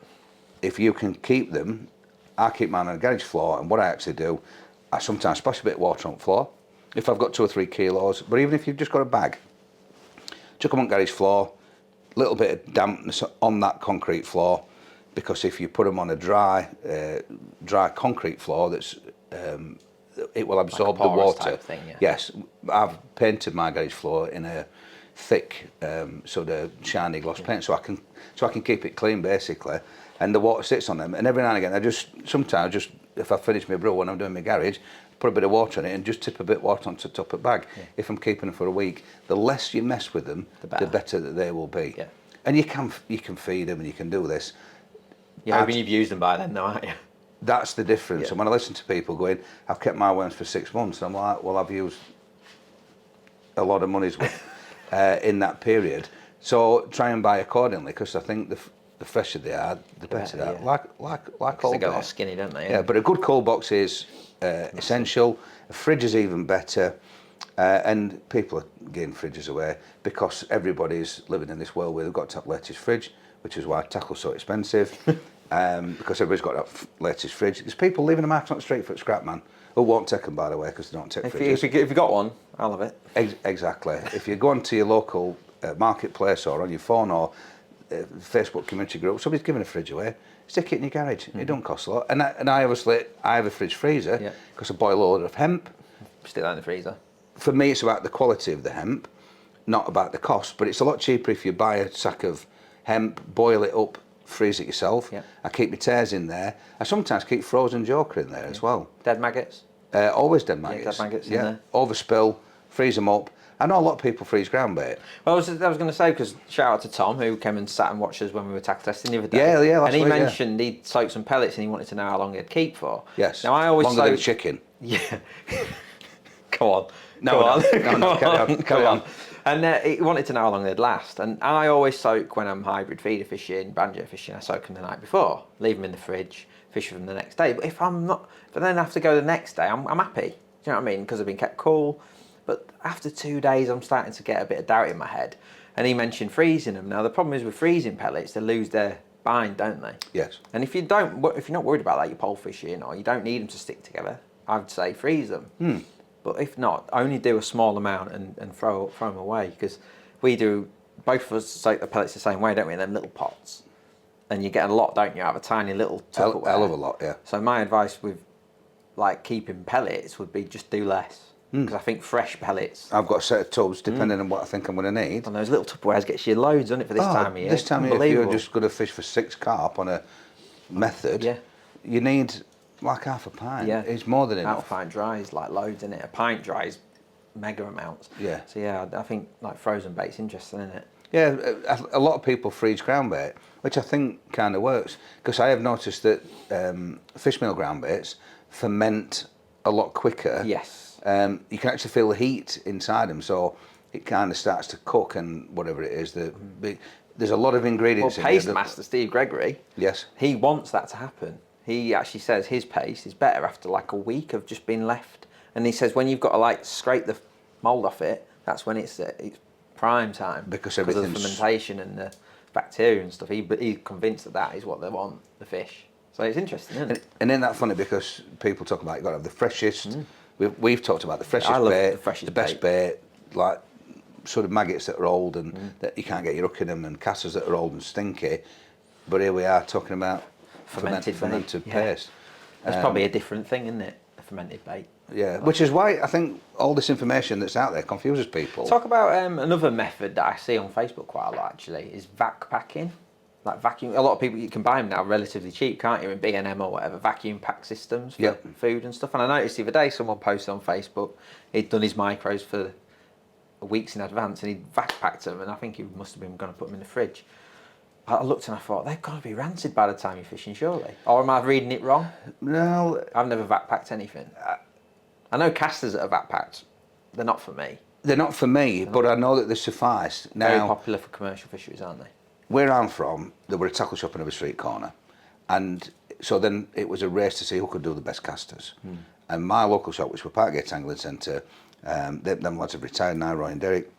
If you can keep them, I keep mine on a garage floor, and what I actually do, I sometimes splash a bit of water on the floor, if I've got 2 or 3 kilos, but even if you've just got a bag, chuck them on garage floor, little bit of dampness on that concrete floor, because if you put them on a dry concrete floor, it will absorb like the water. Type thing, yeah. Yes, I've painted my garage floor in a thick sort of shiny gloss paint, so I can keep it clean basically, and the water sits on them. And every now and again, sometimes if I finish my brew when I'm doing my garage, put a bit of water in it and just tip a bit of water onto the top of the bag. Yeah. If I'm keeping them for a week, the less you mess with them, the better that they will be. Yeah. And you can feed them and you can do this. You're hoping you've used them by then, though, aren't you? That's the difference. Yeah. And when I listen to people going, I've kept my worms for 6 months, I'm like, well, I've used a lot of money's worth in that period. So try and buy accordingly, because I think the fresher they are, the better they are. Yeah. Like all they get all skinny, don't they? Yeah, but a good cold box is essential. A fridge is even better. And people are getting fridges away because everybody's living in this world where they've got to have latest fridge, which is why tackle's so expensive. Because everybody's got that latest fridge. There's people leaving the market on the street for scrap, man, who won't take them, by the way, because they don't take fridges. If you got one, I'll have it. Exactly. If you go onto your local marketplace or on your phone or Facebook community group, somebody's giving a fridge away, stick it in your garage. It don't cost a lot. And I obviously, I have a fridge freezer because I boil a load of hemp. Stick that in the freezer. For me, it's about the quality of the hemp, not about the cost, but it's a lot cheaper if you buy a sack of hemp, boil it up, freeze it yourself. Yeah. I keep my tears in there. I sometimes keep frozen joker in there as well. Dead maggots? Always dead maggots. Yeah, dead maggots in there. Overspill, freeze them up. I know a lot of people freeze ground bait. Well, I was going to say, because shout out to Tom, who came and sat and watched us when we were tackle testing the other day. Yeah, last and he week, mentioned he'd soaked some pellets and he wanted to know how long they'd keep for. Yes. Now I always longer than a chicken. Yeah. Go on. No, carry on. And he wanted to know how long they'd last. And I always soak when I'm hybrid feeder fishing, banjo fishing. I soak them the night before, leave them in the fridge, fish with them the next day. But if I then have to go the next day, I'm happy. Do you know what I mean? Because I've been kept cool. But after 2 days, I'm starting to get a bit of doubt in my head. And he mentioned freezing them. Now the problem is with freezing pellets, they lose their bind, don't they? Yes. And if you're not worried about that, you're pole fishing, or you don't need them to stick together, I'd say freeze them. But if not, only do a small amount and throw them away, because we do, both of us soak the pellets the same way, don't we? In them little pots, and you get a lot, don't you? Out of a tiny little Tupperware. Hell of a lot, yeah. So my advice with like keeping pellets would be just do less, because I think fresh pellets. I've got a set of tubs depending on what I think I'm going to need. And those little Tupperwares gets you loads, doesn't it, for this time of year? This time of year, if you're just going to fish for 6 carp on a method, you need like half a pint. Yeah. It's more than enough. Half a pint dry is like loads, isn't it? A pint dry is mega amounts. Yeah. So yeah, I think like frozen bait's interesting, isn't it? Yeah, a lot of people freeze ground bait, which I think kind of works, because I have noticed that fish meal ground baits ferment a lot quicker. Yes. You can actually feel the heat inside them, so it kind of starts to cook and whatever it is. There's a lot of ingredients in Paste there. master Steve Gregory, Yes. he wants that to happen. He actually says his paste is better after like a week of just being left. And he says when you've got to like scrape the mould off it, that's when it's prime time. Because of the everything's... fermentation and the bacteria and stuff. He's convinced that is what they want, the fish. So it's interesting, isn't it? And isn't that funny, because people talk about you've got to have the freshest. We've talked about the freshest I love bait, the freshest best bait, like sort of maggots that are old and that you can't get your hook in them, and casters that are old and stinky. But here we are talking about fermented paste. That's probably a different thing, isn't it? A fermented bait. Yeah, which is why I think all this information that's out there confuses people. Talk about another method that I see on Facebook quite a lot actually is vac packing. Like vacuum, a lot of people, you can buy them now relatively cheap, can't you, in B&M or whatever, vacuum pack systems for food and stuff. And I noticed the other day someone posted on Facebook, he'd done his micros for weeks in advance and he'd vac packed them, and I think he must have been going to put them in the fridge. I looked and I thought, they've got to be rancid by the time you're fishing, surely. Or am I reading it wrong? No. I've never vac packed anything. I know casters that are vac packed, they're not for me. They're not for me, but I know that they suffice. Now, very popular for commercial fisheries, aren't they? Where I'm from, there were a tackle shop on every street corner, and so then it was a race to see who could do the best casters. And my local shop, which was Parkgate Angling Centre, them lads have retired now, Roy and Derek.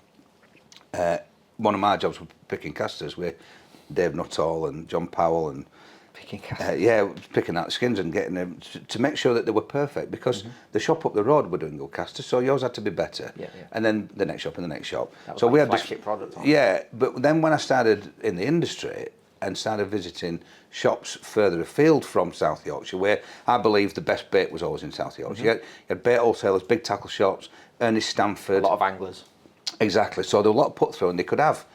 One of my jobs was picking casters with Dave Nuttall and John Powell and picking casters. Picking out skins and getting them to make sure that they were perfect, because the shop up the road were doing good casters, so yours had to be better. And then the next shop and the next shop. That was so like we had flagship product. But then when I started in the industry and started visiting shops further afield from South Yorkshire, where I believe the best bait was always in South Yorkshire. You had bait wholesalers, big tackle shops, Ernest Stanford. A lot of anglers. Exactly. So there were a lot of put through, and they could have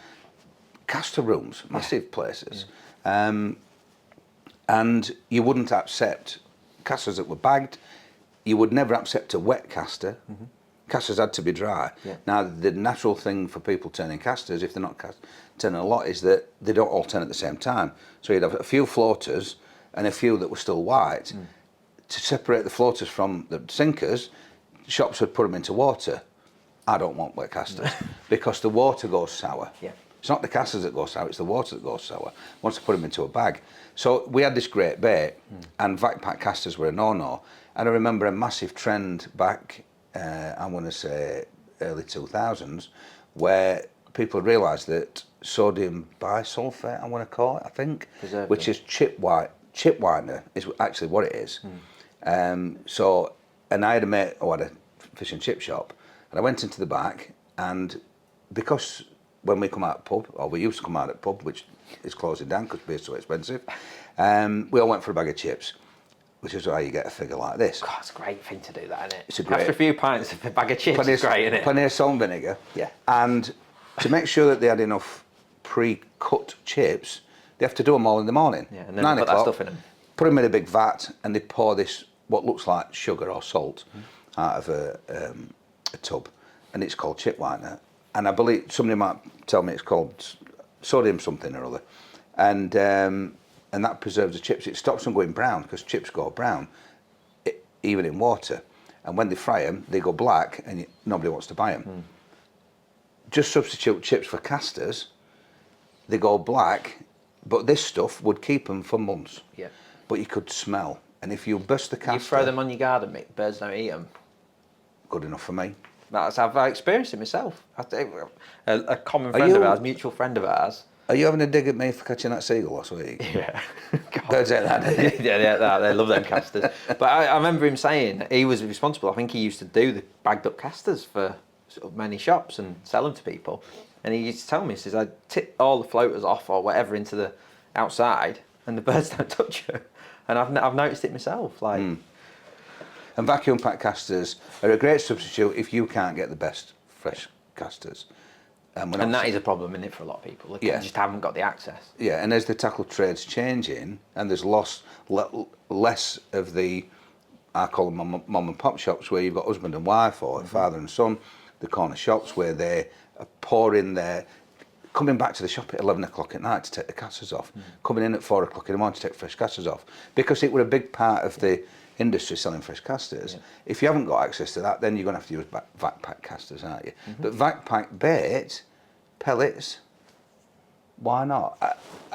caster rooms, massive places. And you wouldn't accept casters that were bagged. You would never accept a wet caster. Casters had to be dry. Now, the natural thing for people turning casters, if they're not turning a lot, is that they don't all turn at the same time. So you'd have a few floaters and a few that were still white. To separate the floaters from the sinkers, shops would put them into water. I don't want wet casters because the water goes sour. It's not the casters that go sour, it's the water that goes sour once I put them into a bag. So we had this great bait, and vac pack casters were a no-no. And I remember a massive trend back, I'm going to say early 2000s, where people realised that sodium bisulfate, I want to call it, I think, which is chip whitener is actually what it is. And I had a mate who had a fish and chip shop, and I went into the back, and because when we come out of pub, or we used to come out at pub, which is closing down because beer's so expensive, we all went for a bag of chips, which is why you get a figure like this. God, it's a great thing to do that, isn't it? It's a great... After a few pints of a bag of chips, it's great, isn't it? Plenty of salt and vinegar. And to make sure that they had enough pre-cut chips, they have to do them all in the morning. And then put that stuff in them. Put them in a big vat, and they pour this, what looks like sugar or salt, out of a tub, and it's called chip whitener. And I believe somebody might tell me it's called sodium something or other, and that preserves the chips. It stops them going brown, because chips go brown, even in water. And when they fry them, they go black, and nobody wants to buy them. Just substitute chips for casters. They go black, but this stuff would keep them for months. But you could smell, and if you burst the caster, you throw them on your garden, Mick. Birds don't eat them. Good enough for me. That's how I've experienced it myself. A common friend of ours, mutual friend of ours, Are you having a dig at me for catching that seagull last week? Yeah. Birds ain't that, do you? Yeah, they love them casters. But I remember him saying he was responsible. I think he used to do the bagged up casters for sort of many shops and sell them to people. And he used to tell me, he says, I tip all the floaters off or whatever into the outside, and the birds don't touch you. And I've noticed it myself. Like, And vacuum pack casters are a great substitute if you can't get the best fresh casters. and that is a problem, isn't it, for a lot of people? They just haven't got the access. Yeah, and as the tackle trade's changing, and there's less of the, I call them mom and pop shops, where you've got husband and wife or father and son, the corner shops where they are pouring their, coming back to the shop at 11 o'clock at night to take the casters off, coming in at 4 o'clock in the morning to take fresh casters off, because it were a big part of the industry selling fresh casters. If you haven't got access to that, then you're going to have to use vac pack casters, aren't you? But vac pack bait, pellets, why not?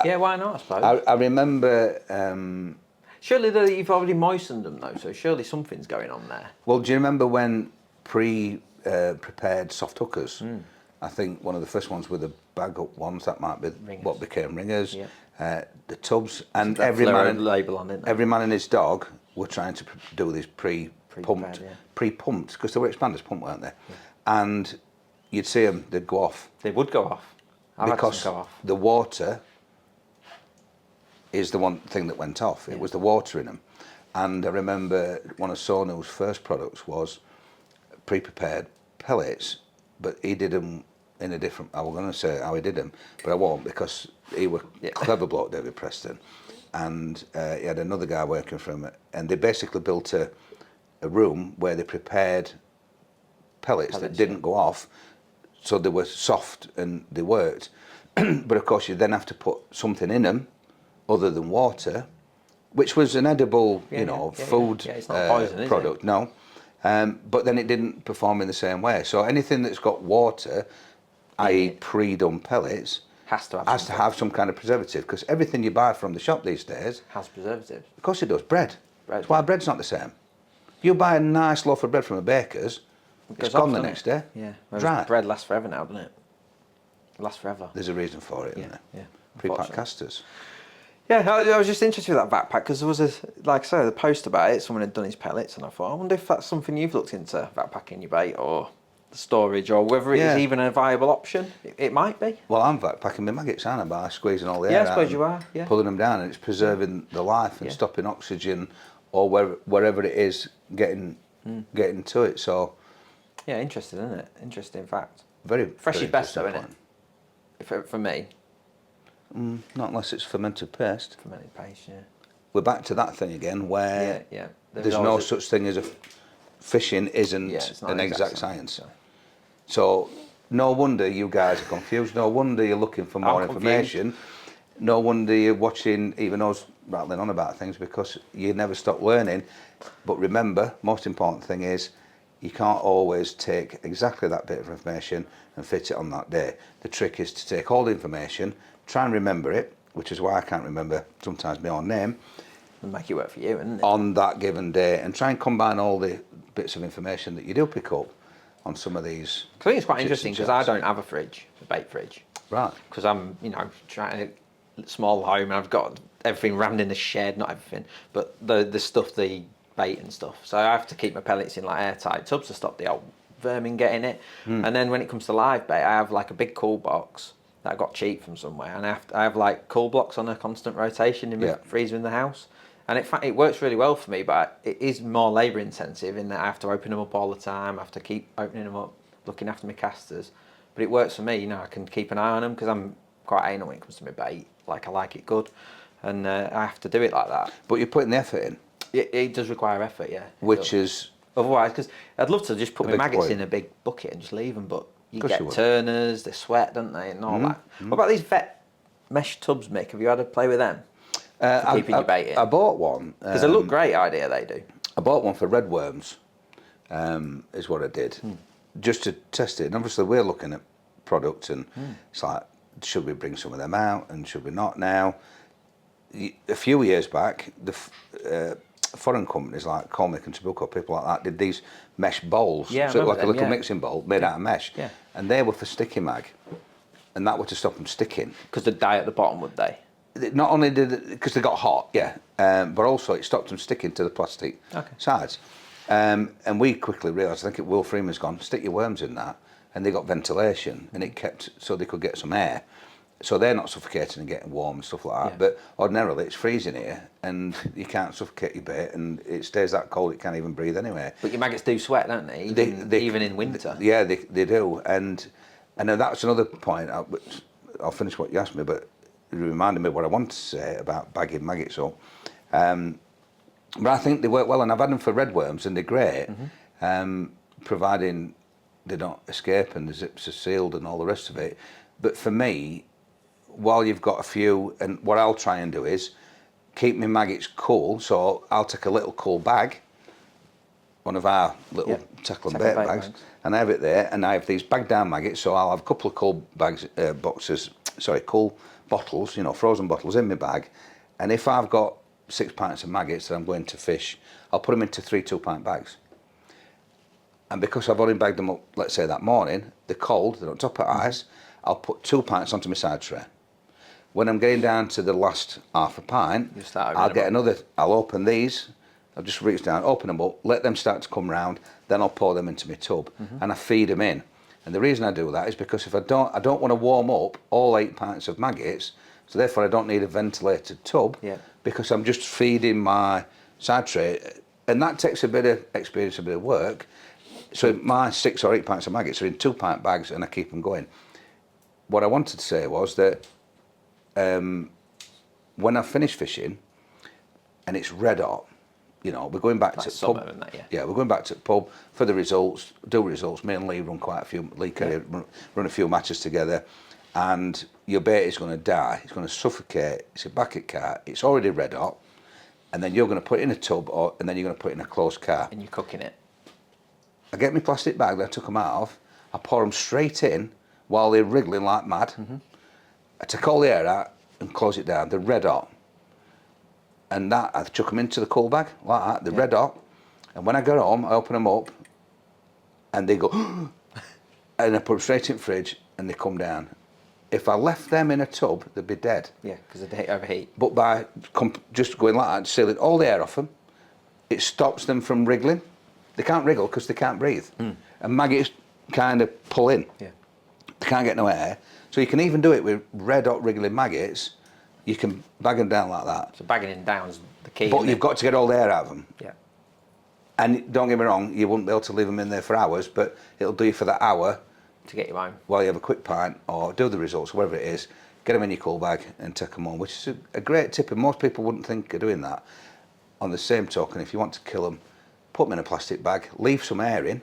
Yeah, why not, I suppose? I remember. Surely you've already moistened them though, so surely something's going on there. Well, do you remember when prepared soft hookers? I think one of the first ones were the bag up ones. That might be Ringers. what became ringers. Yeah. The tubs, and Every label on it. every man and his dog were trying to do these pre-pumped, because they were expanders pump, weren't they? Yeah. And you'd see them, they'd go off. They would go off. Because go off. the water is the one thing that went off. It was the water in them. And I remember one of Sonu's first products was pre-prepared pellets, but he did them in a different, I was going to say how he did them, but I won't, because he was clever bloke, David Preston. And he had another guy working for him, and they basically built a room where they prepared pellets that didn't go off, so they were soft and they worked. But of course you then have to put something in them other than water, which was an edible, food it's not poison, product. Is it? No, but then it didn't perform in the same way. So anything that's got water, i.e. pre-done pellets, has to have some kind of preservative, because everything you buy from the shop these days has preservatives. Of course it does. Bread. That's why bread's not the same. You buy a nice loaf of bread from a baker's, it's gone the next day. Yeah. Dry. Bread lasts forever now, doesn't it? It lasts forever. There's a reason for it, isn't there? Yeah. Pre-packed casters. Yeah, I was just interested with that vac pack because there was like I say, the post about it. Someone had done his pellets, and I thought, I wonder if that's something you've looked into, vac packing your bait or the storage, or whether it is even a viable option. It might be. Well, I'm vac packing my maggots, aren't I, by squeezing all the air out. Yeah, I suppose you are. Yeah. Pulling them down, and it's preserving the life and stopping oxygen, or wherever it is getting to it. So. Yeah, interesting, isn't it? Interesting fact. Very fresh very is best, though, isn't it? For me. Not unless it's fermented paste. Fermented paste, yeah. We're back to that thing again, where there's no such thing as fishing isn't an exact science. So no wonder you guys are confused. No wonder you're looking for more information. No wonder you're watching even us rattling on about things, because you never stop learning. But remember, most important thing is, you can't always take exactly that bit of information and fit it on that day. The trick is to take all the information, try and remember it, which is why I can't remember sometimes my own name. And make it work for you, isn't it? On that given day, and try and combine all the bits of information that you do pick up on some of these. I think it's quite interesting because I don't have a fridge, a bait fridge. Right. Because I'm, trying a small home, and I've got everything rammed in the shed, not everything, but the stuff, the bait and stuff. So I have to keep my pellets in like airtight tubs to stop the old vermin getting it. And then when it comes to live bait, I have like a big cool box that I got cheap from somewhere, and I have like cool blocks on a constant rotation in my freezer in the house. And it works really well for me, but it is more labour intensive in that I have to open them up all the time. I have to keep opening them up, looking after my casters. But it works for me, I can keep an eye on them because I'm quite anal when it comes to my bait. Like, I like it good, and I have to do it like that. But you're putting the effort in. It does require effort, yeah. Which is... Otherwise, because I'd love to just put my maggots in a big bucket and just leave them, but you get turners, they sweat, don't they, and all that. What about these vet mesh tubs, Mick? Have you had a play with them? For keeping your bait in? I bought one. Because they look great idea, they do. I bought one for red worms, is what I did, just to test it. And obviously we're looking at product, and it's like, should we bring some of them out, and should we not now? A few years back, the foreign companies like Colmick and Tabuco, people like that, did these mesh bowls, so like a little mixing bowl made out of mesh, and they were for sticky mag. and that were to stop them sticking. Because they'd die at the bottom, would they? Not only did because they got hot, yeah, but also it stopped them sticking to the plastic sides. And we quickly realised, I think Will Freeman's gone, stick your worms in that, and they got ventilation, and it kept so they could get some air. So they're not suffocating and getting warm and stuff like that. But ordinarily it's freezing here, and you can't suffocate your bait, and it stays that cold it can't even breathe anyway. But your maggots do sweat, don't they? Even in winter. Yeah, they do. And that's another point. I'll finish what you asked me, but it reminded me what I wanted to say about bagging maggots up. But I think they work well, and I've had them for redworms, and they're great, providing they don't escape and the zips are sealed and all the rest of it. But for me, while you've got a few, and what I'll try and do is keep my maggots cool. So I'll take a little cool bag, one of our little tackle and bait bags, and I have it there, and I have these bagged down maggots. So I'll have a couple of cool cool bottles, frozen bottles in my bag. And if I've got 6 pints of maggots that I'm going to fish, I'll put them into 3 2-pint bags. And because I've only bagged them up, let's say that morning, they're cold, they're on top of ice, I'll put 2 pints onto my side tray. When I'm getting down to the last half a pint, I'll open these, I'll just reach down, open them up, let them start to come round, then I'll pour them into my tub, and I feed them in. And the reason I do that is because if I don't want to warm up all 8 pints of maggots, so therefore I don't need a ventilated tub, because I'm just feeding my side tray, and that takes a bit of experience, a bit of work. So my 6 or 8 pints of maggots are in 2-pint bags, and I keep them going. What I wanted to say was that when I finish fishing and it's red hot, we're going back to the pub. We're going back to the pub for the results. Me and Lee run quite a few. Lee Curry run a few matches together, and your bait is going to die. It's going to suffocate. It's a bucket cart. It's already red hot, and then you're going to put it in a tub, and then you're going to put it in a closed car. And you're cooking it. I get my plastic bag that I took them out of. I pour them straight in while they're wriggling like mad. I take all the air out and close it down. They're red hot. And that, I chuck them into the cool bag like that. They're red hot. And when I go home, I open them up and they go, and I put them straight in the fridge and they come down. If I left them in a tub, they'd be dead. Yeah, because they overheat. But by just going like that, sealing all the air off them, it stops them from wriggling. They can't wriggle because they can't breathe. And maggots kind of pull in. Yeah. They can't get no air. So you can even do it with red hot wriggling maggots. You can bag them down like that. So bagging them down is the key. But you've got to get all the air out of them. Yeah. And don't get me wrong, you wouldn't be able to leave them in there for hours, but it'll do you for that hour. To get you home. While you have a quick pint or do the results, whatever it is, get them in your cool bag and take them home, which is a great tip, and most people wouldn't think of doing that. On the same token, if you want to kill them, put them in a plastic bag, leave some air in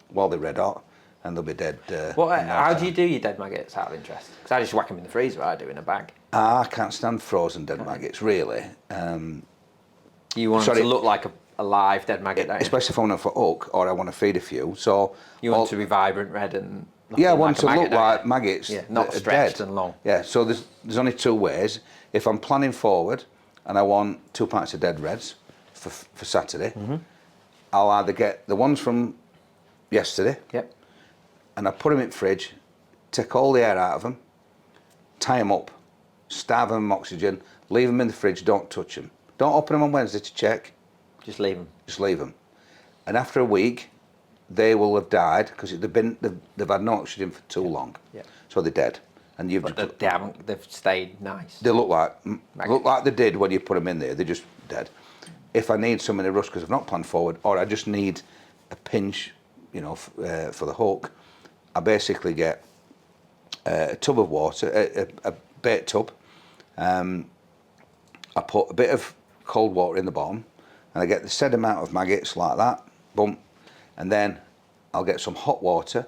while they're red hot, and they'll be dead. How do you do your dead maggots out of interest? Because I just whack them in the freezer, I do in a bag. I can't stand frozen dead maggots, really. You want them to look like a live dead maggot, don't you? Especially if I want them for hook or I want to feed a few. So you want to be vibrant red and I want to look like maggots. Yeah, not stretched and long. Yeah, so there's only 2 ways. If I'm planning forward and I want 2 pints of dead reds for Saturday, I'll either get the ones from yesterday, and I put them in the fridge, take all the air out of them, tie them up, starve them of oxygen, leave them in the fridge, don't touch them. Don't open them on Wednesday to check. Just leave them. Just leave them. And after a week, they will have died because they've had no oxygen for too long. Yeah. So they're dead. And they've stayed nice. They look like they did when you put them in there. They're just dead. If I need some in a rush because I've not planned forward, or I just need a pinch, for the hook, I basically get a tub of water, a bait tub. I put a bit of cold water in the bottom, and I get the said amount of maggots like that, boom, and then I'll get some hot water,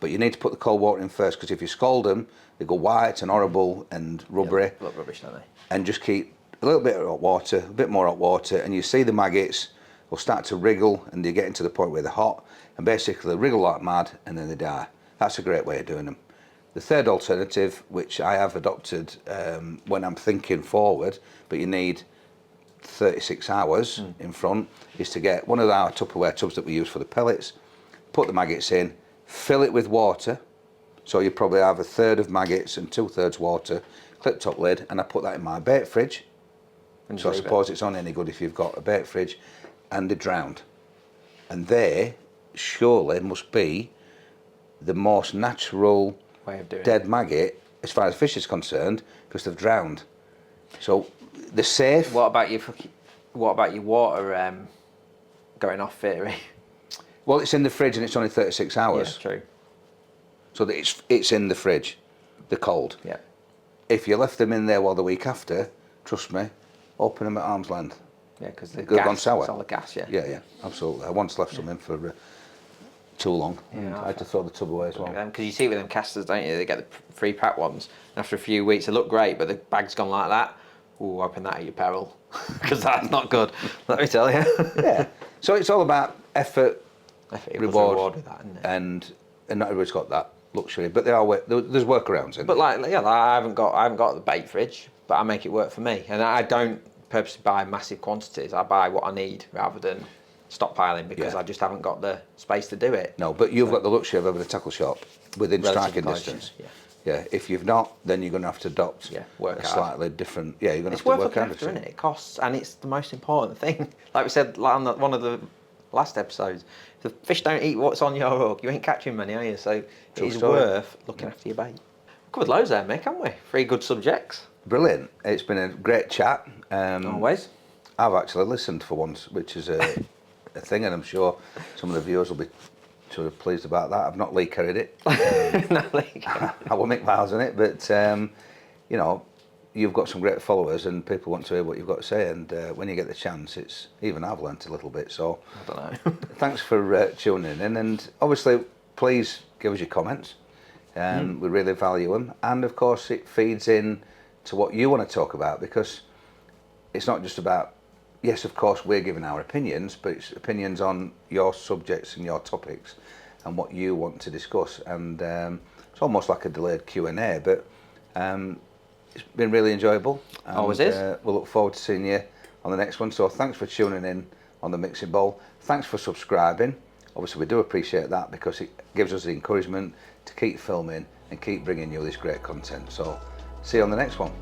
but you need to put the cold water in first, because if you scald them, they go white and horrible and rubbery. Yeah, look rubbish, don't they? And just keep a little bit of hot water, a bit more hot water, and you see the maggots will start to wriggle, and they're getting to the point where they're hot, and basically they wriggle like mad, and then they die. That's a great way of doing them. The third alternative, which I have adopted when I'm thinking forward, but you need 36 hours in front, is to get one of our Tupperware tubs that we use for the pellets, put the maggots in, fill it with water, So you probably have a third of maggots and 2/3 water, clip top lid, and I put that in my bait fridge. And So I suppose it's only any good if you've got a bait fridge, and they're drowned. And they surely must be the most natural way of doing dead maggot as far as fish is concerned, because they've drowned. So they're safe. What about your water going off theory? Well, it's in the fridge and it's only 36 hours. Yeah, true. So that it's in the fridge. They're cold. Yeah. If you left them in there while the week after, trust me, open them at arm's length. Yeah, because the They've gas, gone sour. it's all the gas, yeah. Yeah, absolutely. I once left some in for too long. Yeah, I had to throw the tub away as well. Because you see it with them casters, don't you? They get the free pack ones. And after a few weeks, they look great, but the bag's gone like that. Ooh, open that at your peril, because that's not good. Let me tell you. Yeah. So it's all about effort, reward with that, isn't it? and not everybody's got that luxury, but there's workarounds in it. But I haven't got the bait fridge, but I make it work for me, and I don't purposely buy massive quantities. I buy what I need rather than stockpiling, because I just haven't got the space to do it. No, but you've got the luxury of having a tackle shop within Relatively striking close, distance. yeah. Yeah. If you've not, then you're going to have to adopt work a hard. slightly different. Yeah, you're going to It's have to worth work looking hard. after, isn't it? It costs, and it's the most important thing. Like we said on one of the last episodes, if the fish don't eat what's on your hook, you ain't catching many, are you? So it is worth looking after your bait. We've covered loads there, Mick, haven't we? 3 good subjects. Brilliant. It's been a great chat. Always. I've actually listened for once, which is a thing, and I'm sure some of the viewers will be sort of pleased about that. I've not Lee carried it. I will make miles in it, but you know, you've got some great followers, and people want to hear what you've got to say. And when you get the chance, even I've learnt a little bit. So I don't know. thanks for tuning in, and obviously, please give us your comments. We really value them, and of course, it feeds in to what you want to talk about, because it's not just about. Yes, of course, we're giving our opinions, but it's opinions on your subjects and your topics and what you want to discuss. And it's almost like a delayed Q&A, but it's been really enjoyable. And, always is. We'll look forward to seeing you on the next one. So thanks for tuning in on the Mixing Bowl. Thanks for subscribing. Obviously, we do appreciate that, because it gives us the encouragement to keep filming and keep bringing you this great content. So see you on the next one.